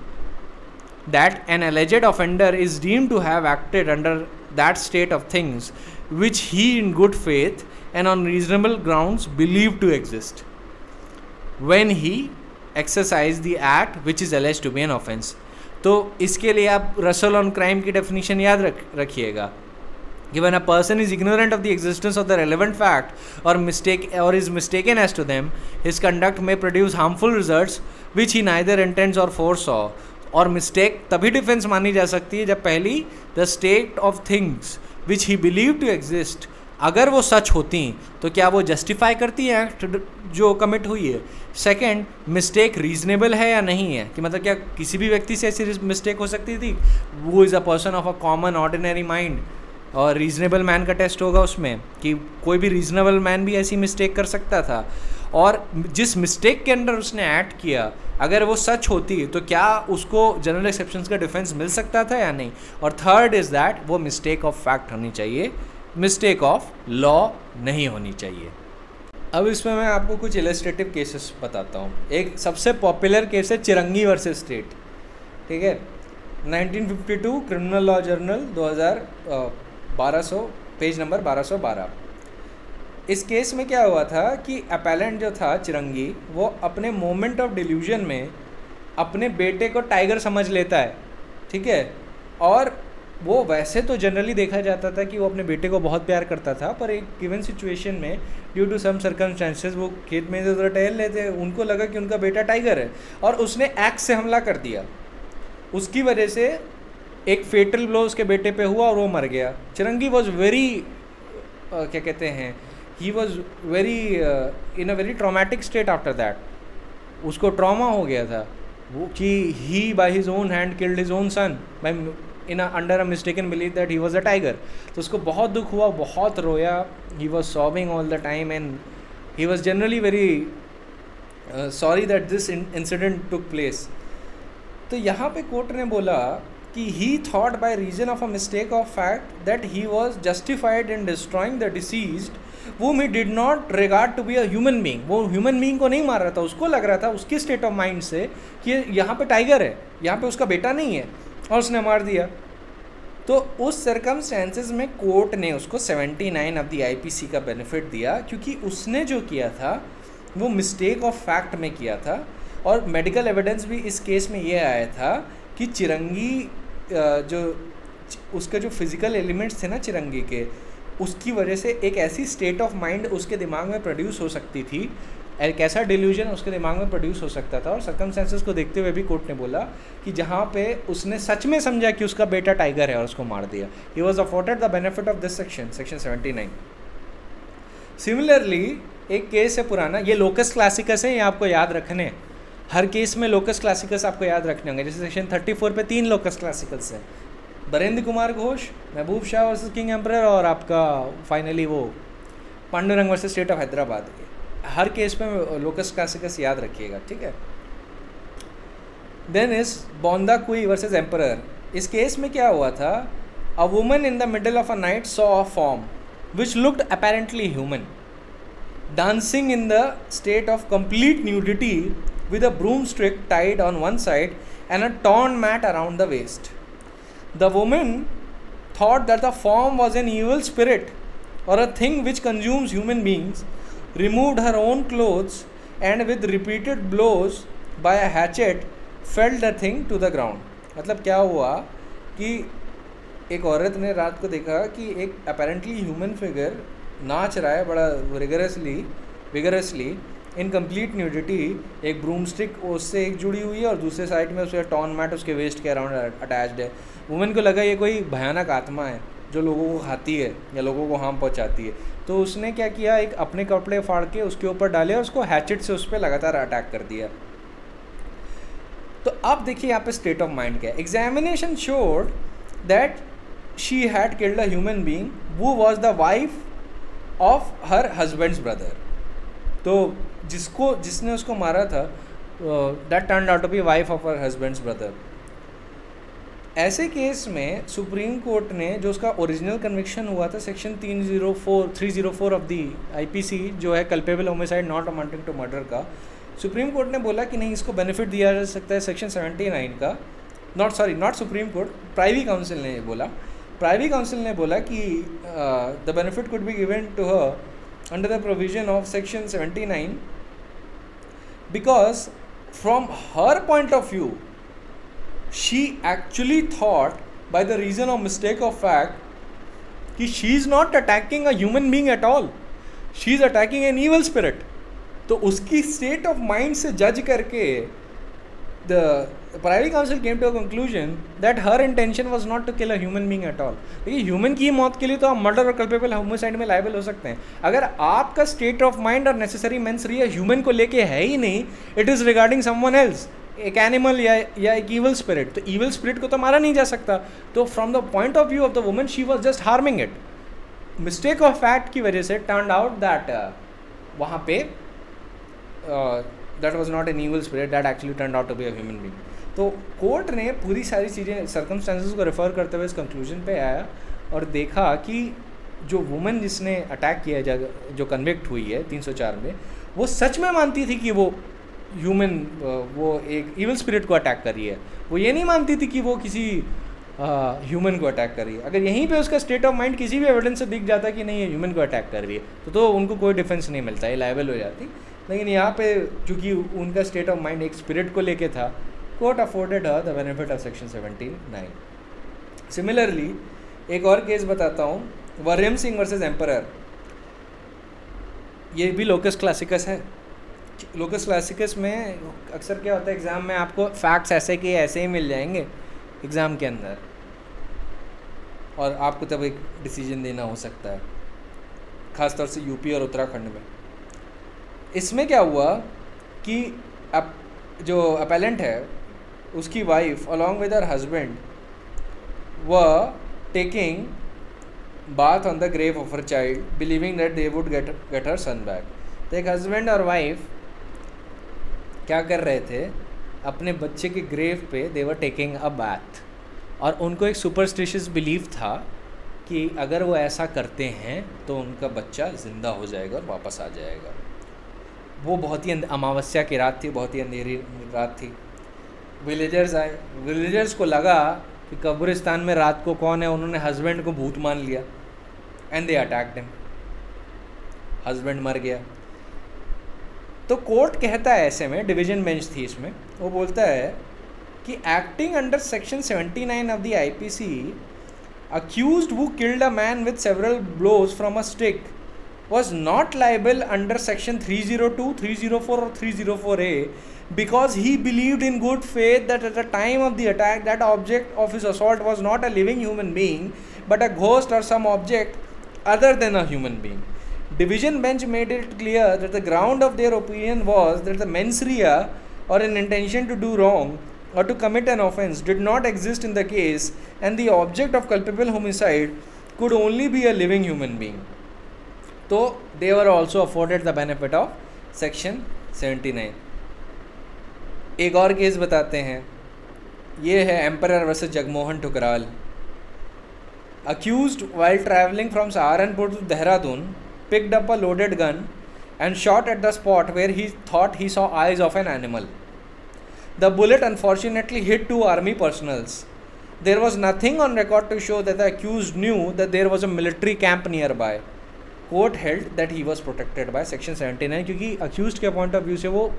[SPEAKER 1] that an alleged offender is deemed to have acted under that state of things which he in good faith and on reasonable grounds believed to exist when he exercised the act which is alleged to be an offense. तो इसके लिए आप रसल ऑन क्राइम की डेफिनेशन याद रखिएगा. When a person is ignorant of the existence of the relevant fact or is mistaken as to them, his conduct may produce harmful results which he neither intends or foresaw. और मिस्टेक तभी डिफेंस मानी जा सकती है जब पहली the state of things which he believe to exist, अगर वो सच होती तो क्या वो जस्टिफाई करती है एक्ट जो कमिट हुई है. सेकंड, मिस्टेक रीजनेबल है या नहीं है, कि मतलब क्या किसी भी व्यक्ति से ऐसी मिस्टेक हो सकती थी. वो is a person of a common ordinary mind, और रीजनेबल मैन का टेस्ट होगा उसमें कि कोई भी रीजनेबल मैन भी ऐसी मिस्टेक कर सकता था. और जिस मिस्टेक के अंदर उसने एक्ट किया अगर वो सच होती तो क्या उसको जनरल एक्सेप्शंस का डिफेंस मिल सकता था या नहीं. और थर्ड इज़ दैट वो मिस्टेक ऑफ फैक्ट होनी चाहिए, मिस्टेक ऑफ लॉ नहीं होनी चाहिए. अब इसमें मैं आपको कुछ इलस्ट्रेटिव केसेस बताता हूँ. एक सबसे पॉपुलर केस है चिरंगी वर्सेस स्टेट. ठीक है, 1952 criminal law journal 1200 page number 1212. इस केस में क्या हुआ था कि अपैलेंट जो था चिरंगी, वो अपने मोमेंट ऑफ डिल्यूजन में अपने बेटे को टाइगर समझ लेता है. ठीक है, और वो वैसे तो जनरली देखा जाता था कि वो अपने बेटे को बहुत प्यार करता था, पर एक गिवन सिचुएशन में ड्यू टू सम सर्कमस्टेंसेस वो खेत में इधर टहल रहे थे, उनको लगा कि उनका बेटा टाइगर है और उसने एक्स से हमला कर दिया. उसकी वजह से एक फेटल ब्लो उसके बेटे पे हुआ और वो मर गया. चिरंगी वॉज वेरी क्या कहते हैं, he was very in a very traumatic state after that. उसको ट्रॉमा हो गया था वो कि he by his own hand killed his own son by in under a mistaken believe that he was a tiger. तो उसको बहुत दुख हुआ, बहुत रोया, he was sobbing all the time and he was generally very sorry that this incident took place. तो यहाँ पे कोर्ट ने बोला कि he thought by reason of a mistake of fact that he was justified in destroying the deceased whom he did not regard to be a human being। वो ह्यूमन बीइंग को नहीं मार रहा था, उसको लग रहा था उसके स्टेट ऑफ माइंड से कि यहाँ पे टाइगर है, यहाँ पे उसका बेटा नहीं है, और उसने मार दिया। तो उस सर्कमस्टेंसेस में कोर्ट ने उसको 79 ऑफ द आईपीसी का बेनिफिट दिया, क्योंकि उसने जो किया था वो मिस्टेक ऑफ फैक्ट में किया था। और मेडिकल एविडेंस भी इस केस में ये आया था कि चिरंगी जो उसके जो फिज़िकल एलिमेंट्स थे ना चिरंगी के, उसकी वजह से एक ऐसी स्टेट ऑफ माइंड उसके दिमाग में प्रोड्यूस हो सकती थी, एक ऐसा डिल्यूजन उसके दिमाग में प्रोड्यूस हो सकता था। और सर्कमस्टेंसेस को देखते हुए भी कोर्ट ने बोला कि जहाँ पे उसने सच में समझा कि उसका बेटा टाइगर है और उसको मार दिया, he was afforded the benefit of this section 79। Similarly एक केस है पुराना, ये लोकस क्लासिकस है, ये आपको याद रखने हैं, हर केस में लोकस क्लासिकस आपको याद रखने होंगे। जैसे सेक्शन 34 पे 3 लोकस क्लासिकल्स हैं, बरेंद्र कुमार घोष, महबूब शाह वर्सेस किंग एम्परर, और आपका फाइनली वो Pandurang versus state of Hyderabad. Her case में लोकस क्लासिकस याद रखिएगा, ठीक है। देन इज बोंदा कुई वर्सेस एम्परर। इस केस में क्या हुआ था, a woman in the middle of a night saw a form which looked apparently human dancing in the state of complete nudity with a broomstick tied on one side and a torn mat around the waist. The woman thought that the form was an evil spirit or a thing which consumes human beings, removed her own clothes and with repeated blows by a hatchet felled the thing to the ground. मतलब क्या हुआ कि एक औरत ने रात को देखा कि एक apparently human figure नाच रहा है बड़ा विगरसली इन कंप्लीट न्यूडिटी, एक ब्रूम स्टिक उससे एक जुड़ी हुई है और दूसरे साइड में उसका टॉर्न मैट उसके वेस्ट के अराउंड अटैच्ड है। वुमेन को लगा ये कोई भयानक आत्मा है जो लोगों को खाती है या लोगों को हार्म पहुंचाती है। तो उसने क्या किया, एक अपने कपड़े फाड़ के उसके ऊपर डाले और उसको हैचेट से उस पर लगातार अटैक कर दिया। तो अब देखिए यहाँ पे स्टेट ऑफ माइंड क्या है। Examination showed that she had killed a human being who was the wife of her husband's brother. तो जिसने उसको मारा था that turned out to be wife of her husband's brother. ऐसे केस में सुप्रीम कोर्ट ने जो उसका ओरिजिनल कन्विक्शन हुआ था सेक्शन 304 ऑफ दी आईपीसी जो है culpable homicide not amounting to murder का, सुप्रीम कोर्ट ने बोला कि नहीं इसको बेनिफिट दिया जा सकता है सेक्शन 79 का। Not supreme court, privy council ने बोला। प्राइवी काउंसिल ने बोला कि the benefit could be given to her under the provision of section 79 because from her point of view she actually thought by the reason of mistake of fact कि she is not attacking a human being at all, she is attacking an evil spirit. तो उसकी स्टेट ऑफ माइंड से जज करके the privy council came to a conclusion that her intention was not to kill a human being at all। देखिए ह्यूमन की मौत के लिए तो आप मर्डर और कल्पेबल होमिसाइड में लायबल हो सकते हैं। अगर आपका स्टेट ऑफ माइंड और नेसेसरी मेंस री ह्यूमन को लेके है ही नहीं, it is regarding someone else, एक एनिमल या एक ईवल स्पिरिट, तो ईवल स्पिरिट को तो मारा नहीं जा सकता। तो from the point of view of the woman she was just harming it. Mistake of fact की वजह से टर्न आउट दैट वहाँ पे that was not an evil spirit, that actually turned out to be a human being। तो कोर्ट ने पूरी सारी चीज़ें सर्कमस्टेंसेस को रेफ़र करते हुए इस कंक्लूजन पे आया और देखा कि जो वुमन जिसने अटैक किया जो कन्विक्ट हुई है 304 में, वो सच में मानती थी कि वो ह्यूमन वो एक इवल स्पिरिट को अटैक कर रही है। वो ये नहीं मानती थी कि वो किसी ह्यूमन को अटैक कर रही है। अगर यहीं पे उसका स्टेट ऑफ माइंड किसी भी एविडेंस से दिख जाता कि नहीं ये ह्यूमन को अटैक कर रही है तो उनको कोई डिफेंस नहीं मिलता, ये लायबल हो जाती। लेकिन यहाँ पे चूँकि उनका स्टेट ऑफ माइंड एक स्पिरिट को लेके था, court afforded her the benefit of section 79। Similarly एक और केस बताता हूँ, वर्यम सिंह वर्सेस एम्परर। ये भी लोकस क्लासिकस है। लोकस क्लासिकस में अक्सर क्या होता है एग्ज़ाम में आपको फैक्ट्स ऐसे के ऐसे ही मिल जाएंगे एग्ज़ाम के अंदर और आपको तब एक डिसीजन देना हो सकता है, ख़ासतौर से यूपी और उत्तराखंड में। इसमें क्या हुआ कि जो अपेलेंट है उसकी wife along with her husband were taking bath on the grave of her child, believing that they would get her son back. तो एक हस्बैंड और वाइफ क्या कर रहे थे, अपने बच्चे के ग्रेव पे दे वर टेकिंग अ बाथ, और उनको एक सुपरस्टिशियस बिलीफ था कि अगर वो ऐसा करते हैं तो उनका बच्चा ज़िंदा हो जाएगा और वापस आ जाएगा. वो बहुत ही अमावस्या की रात थी, बहुत ही अंधेरी रात थी. विलेजर्स आए, विलेजर्स को लगा कि कब्रिस्तान में रात को कौन है, उन्होंने हस्बैंड को भूत मान लिया and they attacked him. Husband मर गया. तो कोर्ट कहता है ऐसे में, डिवीजन बेंच थी इसमें, वो बोलता है कि acting under section 79 of the IPC, accused who killed a man with several blows from a stick was not liable under section 302, 304 or 304A because he believed in good faith that at the time of the attack that object of his assault was not a living human being but a ghost or some object other than a human being. Division bench made it clear that the ground of their opinion was that the mens rea or an intention to do wrong or to commit an offence did not exist in the case and the object of culpable homicide could only be a living human being. So they were also afforded the benefit of section 79. एक और केस बताते हैं, ये है emperor versus Jagmohan Thukral. Accused while travelling from Saharanpur to Dehradun picked up a loaded gun and shot at the spot where he thought he saw eyes of an animal. The bullet unfortunately hit two army personnels. There was nothing on record to show that the accused knew that there was a military camp nearby. Court held that he was protected by section 79 क्योंकि accused के point of view से वो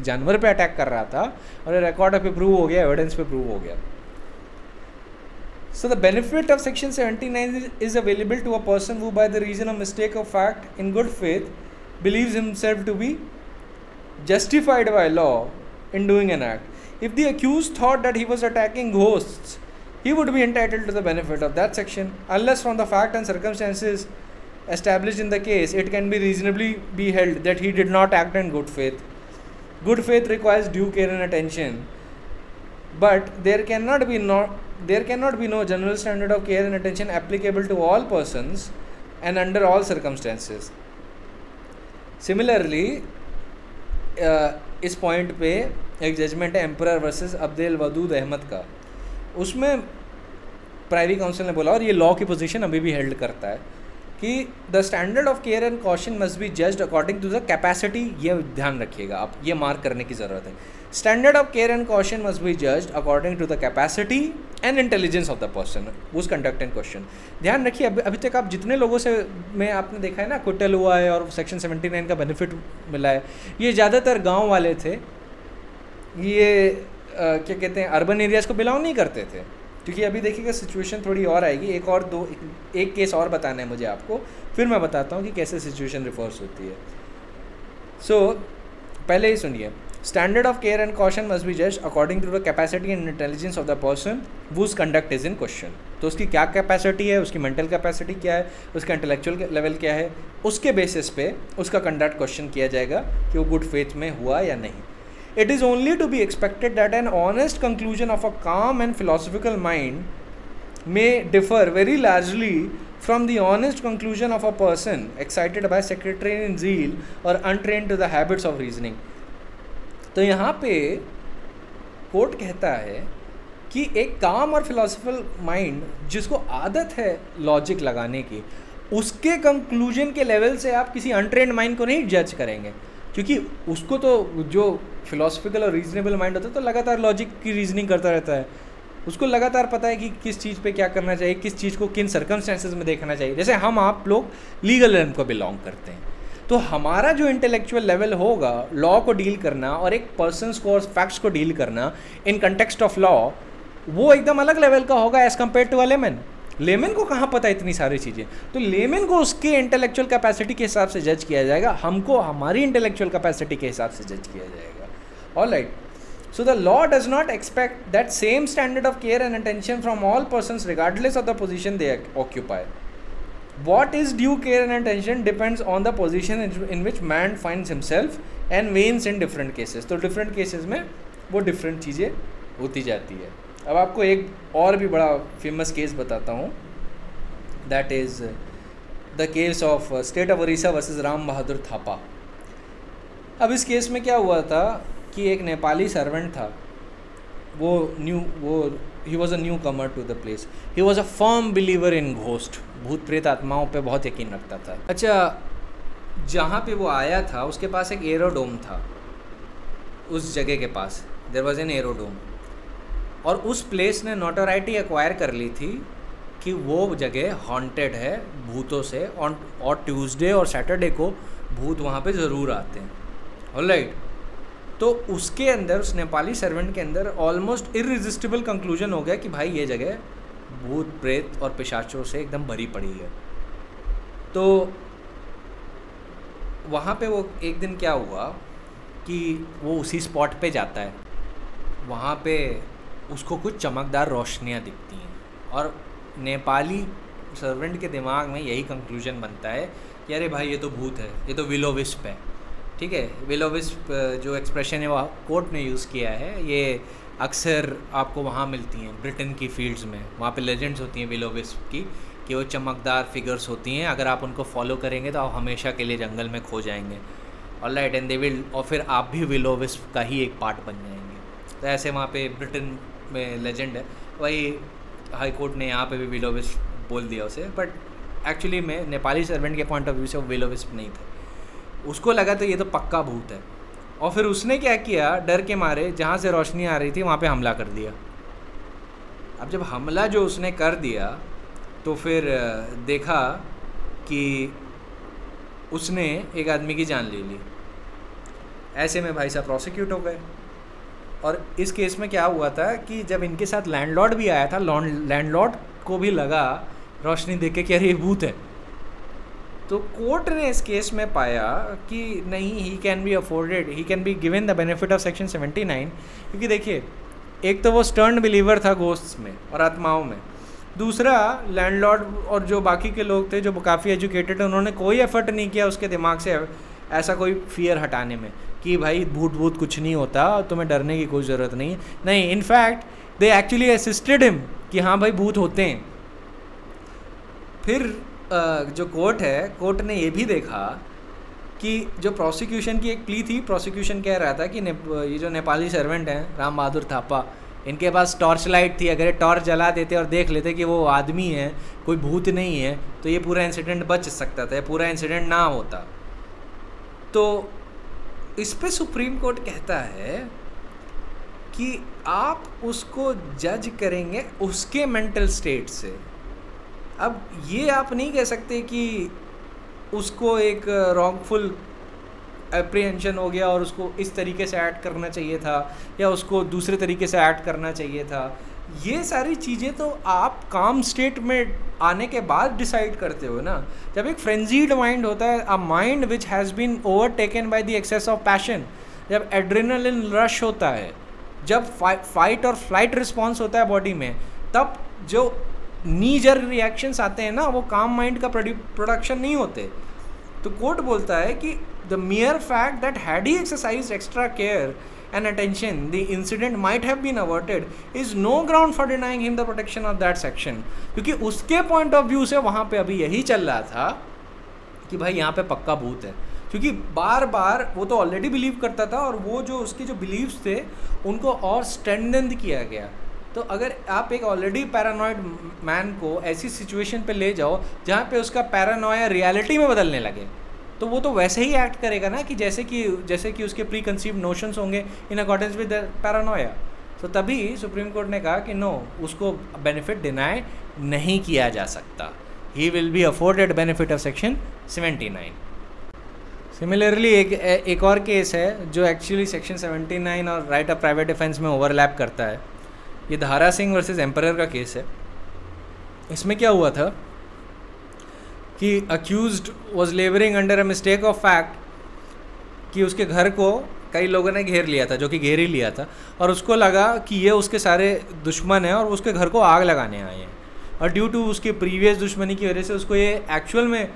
[SPEAKER 1] जानवर पे अटैक कर रहा था और रिकॉर्ड पे प्रूव हो गया, एविडेंस पे प्रूव हो गया. So the benefit of section 79 is available to a person who by the reason of mistake of fact in good faith believes himself to be justified by law in doing an act. If the accused thought that he was attacking ghosts, he would be entitled to the benefit of that section unless from the fact and circumstances established in the case it can be reasonably be held that he did not act in good faith. Good faith requires due care and attention, but there cannot be no general standard of care and attention applicable to all persons and under all circumstances. Similarly, इस पॉइंट पे एक जजमेंट है एम्परर वर्सेस अब्देल वदूद अहमद का. उसमें प्राइवी काउंसिल ने बोला, और ये लॉ की पोजीशन अभी भी हेल्ड करता है, कि the standard of care and caution must be judged according to the capacity. ये ध्यान रखिएगा आप, ये मार्क करने की ज़रूरत है. Standard of care and caution must be judged according to the capacity and intelligence of the person whose conduct and question. ध्यान रखिए, अभी तक आप जितने लोगों से में आपने देखा है ना क्विटल हुआ है और सेक्शन 79 का बेनिफिट मिला है, ये ज़्यादातर गाँव वाले थे. ये क्या कहते हैं, अर्बन एरियाज़ को बिलोंग नहीं करते थे. क्योंकि अभी देखिएगा सिचुएशन थोड़ी और आएगी. एक केस और बताना है मुझे आपको, फिर मैं बताता हूँ कि कैसे सिचुएशन रिवर्स होती है. सो पहले ही सुनिए. Standard of care and caution must be judged according to the capacity and intelligence of the person whose conduct is in question. तो उसकी क्या कैपेसिटी है, उसकी मेंटल कैपेसिटी क्या है, उसका इंटेलेक्चुअल लेवल क्या है, उसके बेसिस पे उसका कंडक्ट क्वेश्चन किया जाएगा कि वो गुड फेथ में हुआ या नहीं. It is only to be expected that an honest conclusion of a calm and philosophical mind may differ very largely from the honest conclusion of a person excited by sectarian zeal or untrained to the habits of reasoning. तो यहाँ पे कोर्ट कहता है कि एक काम और फिलोसफिकल माइंड जिसको आदत है लॉजिक लगाने की, उसके कंक्लूजन के लेवल से आप किसी अनट्रेंड माइंड को नहीं जज करेंगे. क्योंकि उसको तो जो फिलोसफिकल और रीजनेबल माइंड होता है तो लगातार लॉजिक की रीजनिंग करता रहता है. उसको लगातार पता है कि किस चीज़ पे क्या करना चाहिए, किस चीज़ को किन सर्कमस्टेंसेस में देखना चाहिए. जैसे हम आप लोग लीगल रेल्म को बिलोंग करते हैं, तो हमारा जो इंटेलेक्चुअल लेवल होगा लॉ को डील करना और एक पर्सन्स को और फैक्ट्स को डील करना इन कंटेक्स्ट ऑफ लॉ, वो एकदम अलग लेवल का होगा as compare to a lemon. Lemon को कहाँ पता इतनी सारी चीज़ें, तो लेमन को उसके इंटेलेक्चुअल कैपेसिटी के हिसाब से जज किया जाएगा, हमको हमारी इंटेलेक्चुअल कैपेसिटी के हिसाब से जज किया जाएगा. Alright. So the law does not expect that same standard of care and attention from all persons regardless of the position they occupy. What is due care and attention depends on the position in which man finds himself and wanes in different cases. तो different cases में वो different चीज़ें होती जाती है. अब आपको एक और भी बड़ा फेमस केस बताता हूँ, that is the case of state of Orissa versus Ram Bahadur Thapa. अब इस केस में क्या हुआ था कि एक नेपाली सर्वेंट था, वो he was a newcomer to the place. He was a firm believer in ghost, भूत प्रेत आत्माओं पे बहुत यकीन रखता था। अच्छा, जहाँ पे वो आया था उसके पास एक एरोडोम था, उस जगह के पास देयर वॉज एन एरोडोम, और उस प्लेस ने नोटोराइटी एक्वायर कर ली थी कि वो जगह हॉन्टेड है भूतों से, और ट्यूसडे और सैटरडे को भूत वहाँ पे ज़रूर आते हैं। ऑलराइट, तो उसके अंदर, उस नेपाली सर्वेंट के अंदर ऑलमोस्ट इररेजिस्टिबल कंक्लूजन हो गया कि भाई ये जगह भूत प्रेत और पिशाचों से एकदम भरी पड़ी है। तो वहाँ पे वो एक दिन क्या हुआ कि वो उसी स्पॉट पे जाता है, वहाँ पे उसको कुछ चमकदार रोशनियाँ दिखती हैं, और नेपाली सर्वेंट के दिमाग में यही कंक्लूजन बनता है कि अरे भाई ये तो भूत है, ये तो विलो विस्प है। ठीक है, विलो विस्प जो एक्सप्रेशन है वो कोर्ट ने यूज़ किया है, ये अक्सर आपको वहाँ मिलती हैं ब्रिटेन की फील्ड्स में, वहाँ पे लेजेंड्स होती हैं विलो विस्प की, कि वो चमकदार फिगर्स होती हैं, अगर आप उनको फॉलो करेंगे तो आप हमेशा के लिए जंगल में खो जाएंगे। ऑलराइट, एंड दे विल, और फिर आप भी विलो विस्प का ही एक पार्ट बन जाएंगे। तो ऐसे वहाँ पे ब्रिटेन में लेजेंड है, वही हाई कोर्ट ने यहाँ पे भी विलो विस्प बोल दिया उसे, बट एक्चुअली में नेपाली सर्वेंट के पॉइंट ऑफ व्यू से वो विलो विस्प नहीं था। उसको लगा तो ये तो पक्का भूत है, और फिर उसने क्या किया, डर के मारे जहाँ से रोशनी आ रही थी वहाँ पे हमला कर दिया। अब जब हमला जो उसने कर दिया तो फिर देखा कि उसने एक आदमी की जान ले ली। ऐसे में भाई साहब प्रोसिक्यूट हो गए। और इस केस में क्या हुआ था कि जब इनके साथ लैंडलॉर्ड भी आया था, लैंडलॉर्ड को भी लगा रोशनी देख के कि अरे ये भूत है। तो कोर्ट ने इस केस में पाया कि नहीं, ही can be afforded, he can be given the benefit of section 79, क्योंकि देखिए एक तो वो स्टर्न बिलीवर था घोस्ट्स में और आत्माओं में, दूसरा लैंडलॉर्ड और जो बाकी के लोग थे जो काफ़ी एजुकेटेड है, उन्होंने कोई एफर्ट नहीं किया उसके दिमाग से ऐसा कोई फियर हटाने में कि भाई भूत कुछ नहीं होता, तुम्हें डरने की कोई ज़रूरत नहीं। नहीं, in fact they actually assisted him कि हाँ भाई भूत होते हैं। फिर जो कोर्ट है, कोर्ट ने ये भी देखा कि जो प्रोसिक्यूशन की एक प्ली थी, प्रोसिक्यूशन कह रहा था कि ये जो नेपाली सर्वेंट हैं राम बहादुर थापा, इनके पास टॉर्च लाइट थी, अगर ये टॉर्च जला देते और देख लेते कि वो आदमी है, कोई भूत नहीं है, तो ये पूरा इंसिडेंट बच सकता था, ये पूरा इंसिडेंट ना होता। तो इस पे सुप्रीम कोर्ट कहता है कि आप उसको जज करेंगे उसके मेंटल स्टेट से। अब ये आप नहीं कह सकते कि उसको एक रॉन्गफुल एप्रीहेंशन हो गया और उसको इस तरीके से एक्ट करना चाहिए था या उसको दूसरे तरीके से एक्ट करना चाहिए था। ये सारी चीज़ें तो आप काम स्टेट में आने के बाद डिसाइड करते हो ना। जब एक फ्रेंजीड माइंड होता है, a mind which has been overtaken by the excess of passion, जब एड्रेनलिन रश होता है, जब फाइट और फ्लाइट रिस्पॉन्स होता है बॉडी में, तब जो नी जर्क रिएक्शंस आते हैं ना, वो काम माइंड का प्रोडक्शन नहीं होते। तो कोर्ट बोलता है कि the मियर fact that had he exercised extra care and attention, the incident might have been averted, is no ground for denying him the protection of that section। क्योंकि उसके पॉइंट ऑफ व्यू से वहाँ पे अभी यही चल रहा था कि भाई यहाँ पे पक्का भूत है, क्योंकि बार बार वो तो ऑलरेडी बिलीव करता था और वो जो उसके जो बिलीव्स थे उनको और स्ट्रेंथन किया गया। तो अगर आप एक ऑलरेडी पैरानॉइड मैन को ऐसी सिचुएशन पे ले जाओ जहाँ पे उसका पैरानोया रियलिटी में बदलने लगे, तो वो तो वैसे ही एक्ट करेगा ना कि जैसे कि उसके प्री कंसीव्ड नोशंस होंगे इन अकॉर्डेंस विद पैरानोया। तो तभी सुप्रीम कोर्ट ने कहा कि नो, उसको बेनिफिट डिनाई नहीं किया जा सकता, ही will be afforded benefit of section 79। Similarly एक और केस है जो एक्चुअली सेक्शन 79 और राइट ऑफ प्राइवेट डिफेंस में ओवरलैप करता है। ये धारा सिंह वर्सेस एम्परर का केस है। इसमें क्या हुआ था कि accused was labouring under a mistake of fact कि उसके घर को कई लोगों ने घेर लिया था, जो कि घेर ही लिया था, और उसको लगा कि ये उसके सारे दुश्मन हैं और उसके घर को आग लगाने आए हैं। और ड्यू टू उसकी प्रीवियस दुश्मनी की वजह से उसको ये एक्चुअल में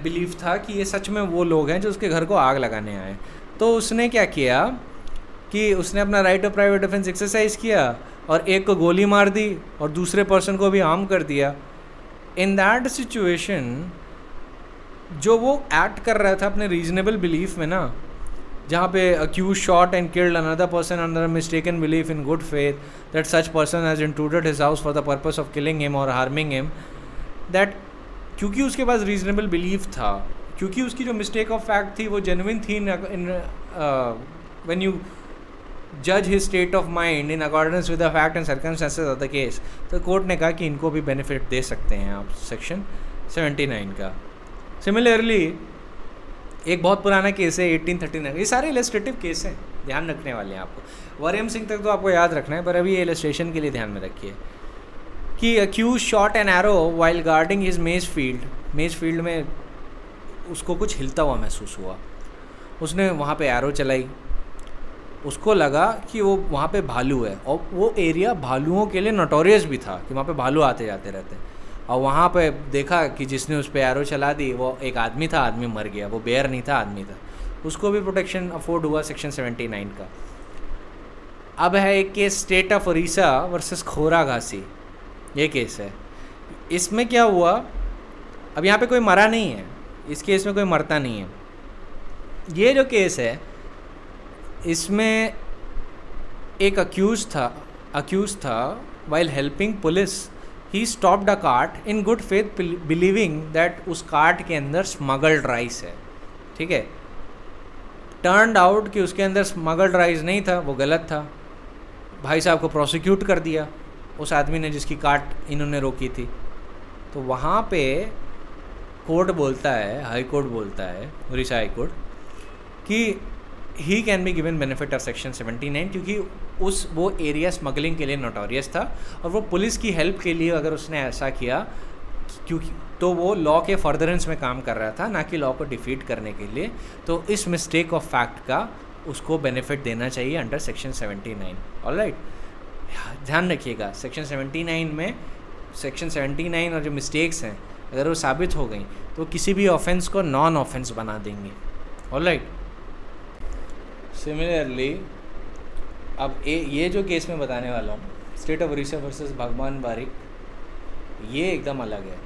[SPEAKER 1] बिलीव था कि ये सच में वो लोग हैं जो उसके घर को आग लगाने आए। तो उसने क्या किया कि उसने अपना right of private defence exercise किया और एक को गोली मार दी और दूसरे पर्सन को भी हार्म कर दिया, इन दैट सिचुएशन जो वो एक्ट कर रहा था अपने रीजनेबल बिलीफ में ना, जहाँ पे accused shot and killed another person under mistaken belief in good faith that such person has intruded his house for the purpose of killing him और हार्मिंग हिम, दैट क्योंकि उसके पास रीजनेबल बिलीफ था, क्योंकि उसकी जो मिस्टेक ऑफ फैक्ट थी वो जेन्युइन थी इन व्हेन यू जज his state of mind in accordance with the fact and circumstances of the case, तो कोर्ट ने कहा कि इनको भी बेनिफिट दे सकते हैं आप सेक्शन 79 का। सिमिलरली एक बहुत पुराना केस है 1839, ये सारे इलस्ट्रेटिव केस हैं, ध्यान रखने वाले हैं आपको। वरियम सिंह तक तो आपको याद रखना है, पर अभी ये इलस्ट्रेशन के लिए ध्यान में रखिए कि accused shot an arrow while guarding his maize field में उसको कुछ हिलता हुआ महसूस हुआ, उसने वहाँ पे एरो चलाई, उसको लगा कि वो वहाँ पे भालू है, और वो एरिया भालुओं के लिए नोटोरियस भी था कि वहाँ पे भालू आते जाते रहते हैं, और वहाँ पे देखा कि जिसने उस पर एरो चला दी वो एक आदमी था, आदमी मर गया, वो बेयर नहीं था, आदमी था, उसको भी प्रोटेक्शन अफोर्ड हुआ सेक्शन 79 का। अब है एक case state of Odisha versus Khora Ghasi, ये केस है। इसमें क्या हुआ, अब यहाँ पे कोई मरा नहीं है, इस केस में कोई मरता नहीं है। ये जो केस है इसमें एक अक्यूज था while helping police, he stopped a cart in good faith believing that उस कार्ट के अंदर स्मगल्ड राइस है, ठीक है। टर्न्ड आउट कि उसके अंदर स्मगल्ड राइस नहीं था, वो गलत था। भाई साहब को प्रोसिक्यूट कर दिया उस आदमी ने जिसकी कार्ट इन्होंने रोकी थी। तो वहाँ पे कोर्ट बोलता है, हाई कोर्ट बोलता है, उड़ीसा हाई कोर्ट, कि ही can be given benefit of section 79 क्योंकि वो एरिया स्मगलिंग के लिए नोटोरियस था, और वो पुलिस की हेल्प के लिए अगर उसने ऐसा किया क्योंकि तो वो लॉ के फर्दरेंस में काम कर रहा था, ना कि लॉ को डिफीट करने के लिए। तो इस मिस्टेक ऑफ फैक्ट का उसको बेनिफिट देना चाहिए अंडर सेक्शन 79। ऑलराइट, ध्यान रखिएगा सेक्शन 79 में, सेक्शन 79 और जो मिस्टेक्स हैं अगर वो साबित हो गई तो किसी भी ऑफेंस को नॉन ऑफेंस बना देंगे। ऑलराइट, सिमिलरली अब ये जो केस मैं बताने वाला हूँ, स्टेट ऑफ उड़ीसा वर्सेस भगवान बारिक, ये एकदम अलग है।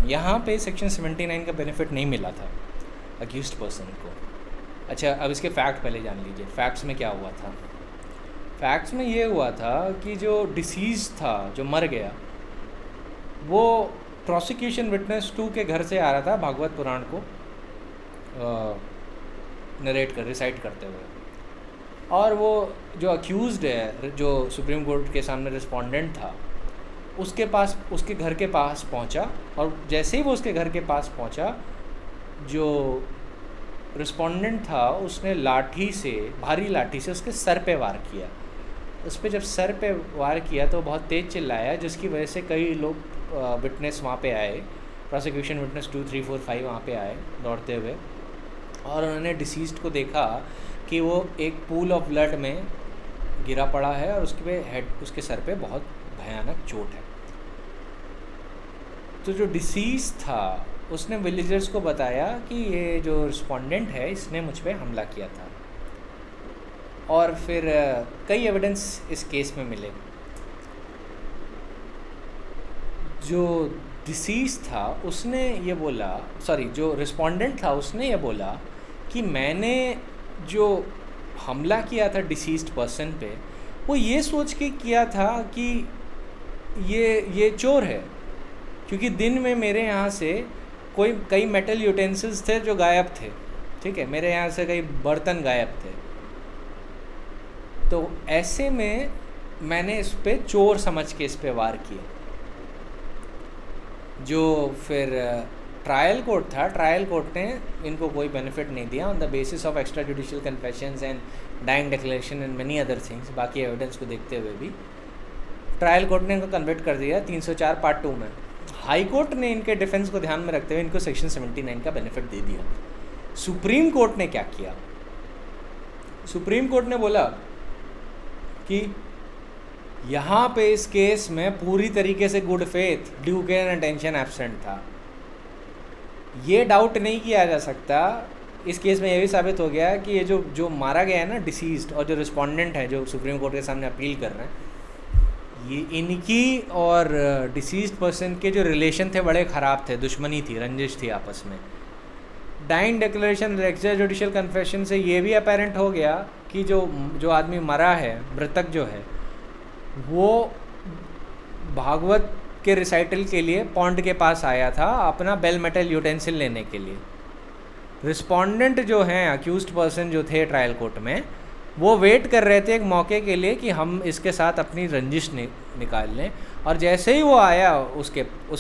[SPEAKER 1] यहाँ पे सेक्शन 79 का बेनिफिट नहीं मिला था अक्यूज्ड पर्सन को। अच्छा, अब इसके फैक्ट पहले जान लीजिए। फैक्ट्स में क्या हुआ था? फैक्ट्स में ये हुआ था कि जो डिसीज था, जो मर गया, वो प्रोसिक्यूशन विटनेस 2 के घर से आ रहा था भागवत पुराण को रिसाइट करते हुए, और वो जो अक्यूज्ड है, जो सुप्रीम कोर्ट के सामने रिस्पोंडेंट था, उसके पास, उसके घर के पास पहुंचा, और जैसे ही वो उसके घर के पास पहुंचा, जो रिस्पोंडेंट था उसने लाठी से, भारी लाठी से उसके सर पे वार किया। उस पर जब सर पे वार किया तो बहुत तेज़ चिल्लाया, जिसकी वजह से कई लोग विटनेस वहाँ पे आए, प्रोसिक्यूशन विटनेस 2, 3, 4, 5 वहाँ पे आए दौड़ते हुए, और उन्होंने डिसीज्ड को देखा कि वो एक पूल ऑफ ब्लड में गिरा पड़ा है और उसके सर पे बहुत भयानक चोट है। तो जो डिसीज था उसने विलेजर्स को बताया कि ये जो रिस्पोंडेंट है इसने मुझ पे हमला किया था, और फिर कई एविडेंस इस केस में मिले। जो डिसीज था उसने ये बोला, जो रिस्पोंडेंट था उसने ये बोला कि मैंने जो हमला किया था डिसीज्ड पर्सन पे, वो ये सोच के किया था कि ये चोर है, क्योंकि दिन में मेरे यहाँ से कई मेटल यूटेंसिल्स थे जो गायब थे, ठीक है, मेरे यहाँ से कई बर्तन गायब थे। तो ऐसे में मैंने इस पे चोर समझ के इस पे वार किया। जो फिर ट्रायल कोर्ट था, ट्रायल कोर्ट ने इनको कोई बेनिफिट नहीं दिया on the basis of extra judicial confessions and dying declaration and many other things. बाकी एविडेंस को देखते हुए भी ट्रायल कोर्ट ने इनको कन्वर्ट कर दिया 304 पार्ट 2 में। हाई कोर्ट ने इनके डिफेंस को ध्यान में रखते हुए इनको सेक्शन 79 का बेनिफिट दे दिया। सुप्रीम कोर्ट ने क्या किया? सुप्रीम कोर्ट ने बोला कि यहाँ पे इस केस में पूरी तरीके से good faith, due care and attention absent था। ये डाउट नहीं किया जा सकता। इस केस में ये भी साबित हो गया कि ये जो मारा गया है ना डिसीज्ड, और जो रिस्पोंडेंट है जो सुप्रीम कोर्ट के सामने अपील कर रहे हैं, ये इनकी और डिसीज्ड पर्सन के जो रिलेशन थे बड़े ख़राब थे, दुश्मनी थी, रंजिश थी आपस में। Dying declaration extra judicial confession से ये भी अपेरेंट हो गया कि जो आदमी मरा है, मृतक जो है, वो भागवत के रिसाइटल के लिए पॉन्ड के पास आया था अपना बेल मेटल यूटेंसिल लेने के लिए। रिस्पोंडेंट जो हैं, अक्यूज्ड पर्सन जो थे ट्रायल कोर्ट में, वो वेट कर रहे थे एक मौके के लिए कि हम इसके साथ अपनी रंजिश निकाल लें, और जैसे ही वो आया उस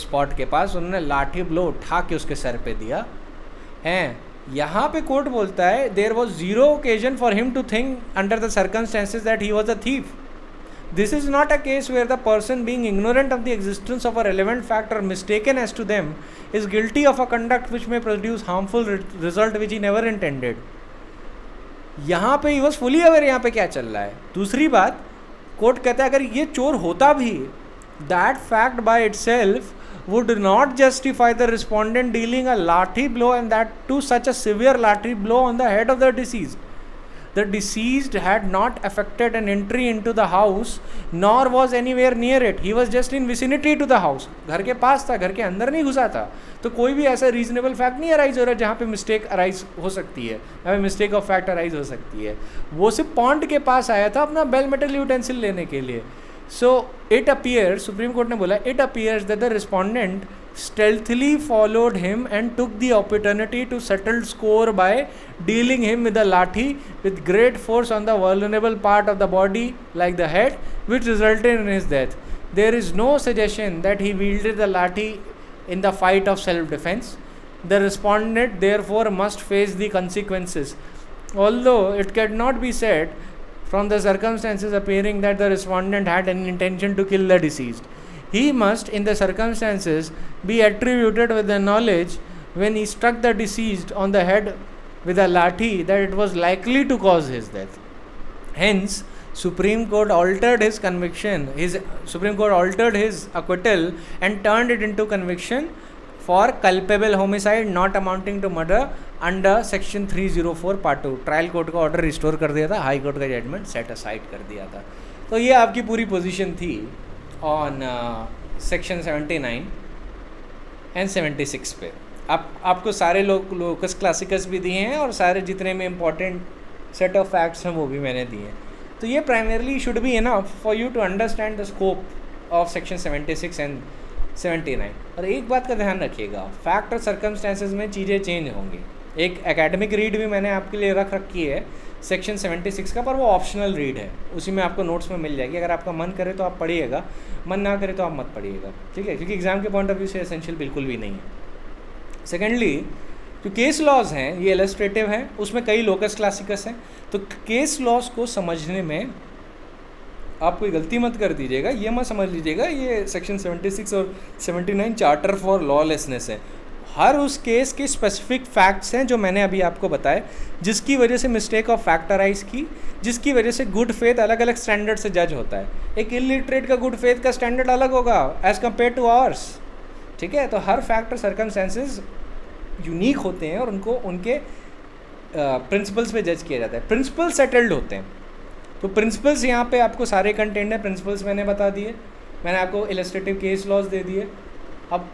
[SPEAKER 1] स्पॉट के पास, उन्होंने लाठी ब्लो उठा के उसके सर पे दिया हैं। यहाँ पे कोर्ट बोलता है there was zero occasion for him to think under the circumstances that he was a thief. This is not a case where the person being ignorant of the existence of a relevant fact or mistaken as to them is guilty of a conduct which may produce harmful result which he never intended. यहाँ पे he was fully aware यहाँ पे क्या चल रहा है। दूसरी बात, कोर्ट कहता है अगर ये चोर होता भी, that fact by itself would not justify the respondent dealing a lathi blow, and that too such a severe lathi blow on the head of the deceased. The deceased had not effected an entry into the house nor was anywhere near it. He was just in vicinity to the house. घर के पास था, घर के अंदर नहीं घुसा था। तो कोई भी ऐसा रीजनेबल फैक्ट नहीं अराइज हो रहा जहाँ पे मिस्टेक अराइज हो सकती है, यहाँ पे मिस्टेक ऑफ फैक्ट अराइज हो सकती है। वो सिर्फ पॉन्ड के पास आया था अपना बेल मेटल यूटेंसिल लेने के लिए। So it appears, supreme court ने बोला, it appears that the respondent stealthily followed him and took the opportunity to settle score by dealing him with a lathi with great force on the vulnerable part of the body like the head, which resulted in his death. There is no suggestion that he wielded the lathi in the fight of self-defense. The respondent therefore must face the consequences. Although it cannot be said from the circumstances appearing that the respondent had an intention to kill the deceased, he must, in the circumstances, be attributed with the knowledge when he struck the deceased on the head with a lathi that it was likely to cause his death. Hence, Supreme Court altered his conviction, Supreme Court altered his acquittal and turned it into conviction for culpable homicide not amounting to murder under section 304 part 2। Trial court का ऑर्डर रिस्टोर कर दिया था, हाई कोर्ट का जजमेंट सेट असाइड कर दिया था। तो ये आपकी पूरी पोजीशन थी ऑन सेक्शन 79 एंड 76 पे। आपको सारे लोकस क्लासिकस भी दिए हैं और सारे जितने में इम्पॉर्टेंट सेट ऑफ फैक्ट्स हैं वो भी मैंने दिए हैं। तो ये primarily should be enough for you to understand the scope of section 76 and 79। और एक बात का ध्यान रखिएगा, फैक्ट और सर्कमस्टेंसेज में चीज़ें चेंज होंगी। एक एकेडमिक रीड भी मैंने आपके लिए रख रखी है सेक्शन 76 का, पर वो ऑप्शनल रीड है, उसी में आपको नोट्स में मिल जाएगी। अगर आपका मन करे तो आप पढ़िएगा, मन ना करे तो आप मत पढ़िएगा, ठीक है, क्योंकि एग्ज़ाम के पॉइंट ऑफ व्यू से एसेंशियल बिल्कुल भी नहीं है। सेकेंडली, जो केस लॉज हैं ये इलस्ट्रेटिव हैं, उसमें कई लोकस क्लासिकस हैं। तो केस लॉज को समझने में आप कोई गलती मत कर दीजिएगा, ये मत समझ लीजिएगा ये सेक्शन 76 और 79 चार्टर फॉर लॉलेसनेस है। हर उस केस के स्पेसिफिक फैक्ट्स हैं जो मैंने अभी आपको बताए, जिसकी वजह से मिस्टेक ऑफ फैक्टराइज की, जिसकी वजह से गुड फेथ अलग अलग स्टैंडर्ड से जज होता है। एक इलिटरेट का गुड फेथ का स्टैंडर्ड अलग होगा एज़ कम्पेयर टू आवर्स, ठीक है। तो हर फैक्टर सर्कमस्टेंसेस यूनिक होते हैं और उनको उनके प्रिंसिपल्स पे जज किया जाता है। प्रिंसिपल्स सेटल्ड होते हैं, तो प्रिंसिपल्स यहाँ पे आपको सारे कंटेंट है, प्रिंसिपल्स मैंने बता दिए, मैंने आपको इलस्ट्रेटिव केस लॉज दे दिए। अब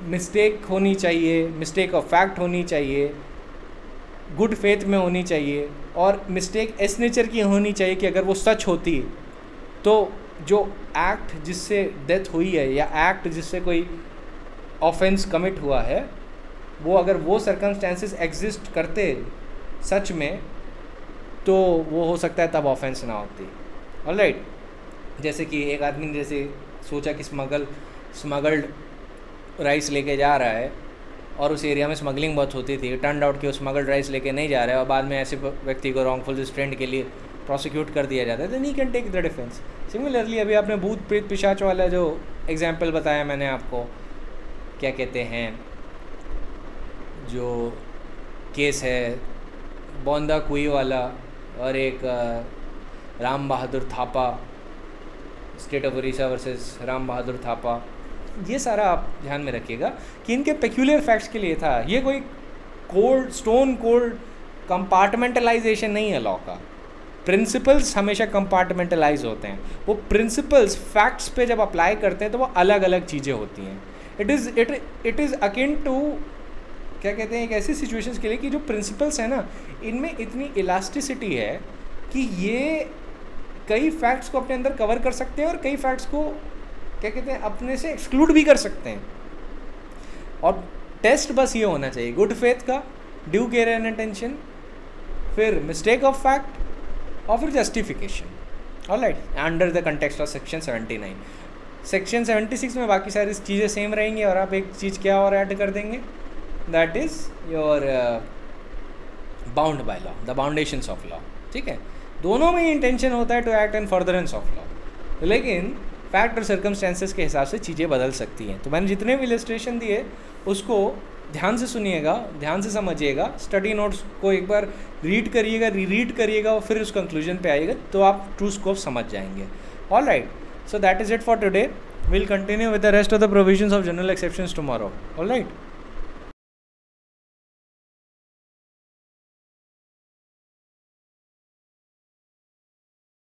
[SPEAKER 1] मिस्टेक होनी चाहिए, मिस्टेक ऑफ फैक्ट होनी चाहिए, गुड फेथ में होनी चाहिए, और मिस्टेक इस नेचर की होनी चाहिए कि अगर वो सच होती तो जो एक्ट जिससे डेथ हुई है या एक्ट जिससे कोई ऑफेंस कमिट हुआ है, वो अगर वो सर्कमस्टेंसेस एग्जिस्ट करते सच में तो वो हो सकता है तब ऑफेंस ना होती। ऑलराइट, जैसे कि एक आदमी ने जैसे सोचा कि स्मगल्ड राइस लेके जा रहा है और उस एरिया में स्मगलिंग बहुत होती थी, टर्न आउट कि वो स्मगल्ड राइस लेके नहीं जा रहा है और बाद में ऐसे व्यक्ति को रॉन्गफुल डिस्ट्रेंट के लिए प्रोसिक्यूट कर दिया जाता है, then he can take the defence. Similarly अभी आपने भूत प्रेत पिशाच वाला जो एग्जाम्पल बताया मैंने आपको, क्या कहते हैं, जो केस है बोंदा कुई वाला और एक Ram Bahadur Thapa, state of Orissa versus Ram Bahadur Thapa, ये सारा आप ध्यान में रखिएगा कि इनके पेक्यूलियर फैक्ट्स के लिए था। ये कोई कोल्ड स्टोन कोल्ड कंपार्टमेंटलाइजेशन नहीं है लॉ का, प्रिंसिपल्स हमेशा कंपार्टमेंटलाइज होते हैं, वो प्रिंसिपल्स फैक्ट्स पे जब अप्लाई करते हैं तो वो अलग अलग चीज़ें होती हैं। इट इज़ अकिन टू, क्या कहते हैं, एक ऐसी सिचुएशंस के लिए कि जो प्रिंसिपल्स हैं ना, इनमें इतनी इलास्टिसिटी है कि ये कई फैक्ट्स को अपने अंदर कवर कर सकते हैं और कई फैक्ट्स को, क्या कहते हैं, अपने से एक्सक्लूड भी कर सकते हैं। और टेस्ट बस ये होना चाहिए गुड फेथ का, ड्यू केयर एंड अटेंशन, फिर मिस्टेक ऑफ फैक्ट, और फिर justification. Alright, under the context of section 79। Section 76 में बाकी सारी चीज़ें सेम रहेंगी और आप एक चीज़ क्या और ऐड कर देंगे, that is your bound by law, the boundations of law. ठीक है, दोनों में इंटेंशन होता है to act in furtherance of law, लेकिन फैक्ट और सर्कमस्टेंसेस के हिसाब से चीज़ें बदल सकती हैं। तो मैंने जितने भी इलस्ट्रेशन दिए उसको ध्यान से सुनिएगा, ध्यान से समझिएगा, स्टडी नोट्स को एक बार रीड करिएगा, रीड करिएगा और फिर उस कंक्लूजन पे आइएगा, तो आप ट्रू स्कोप समझ जाएंगे। Alright, so that is it for today. Will continue with the rest of the provisions of general exceptions tomorrow. Alright.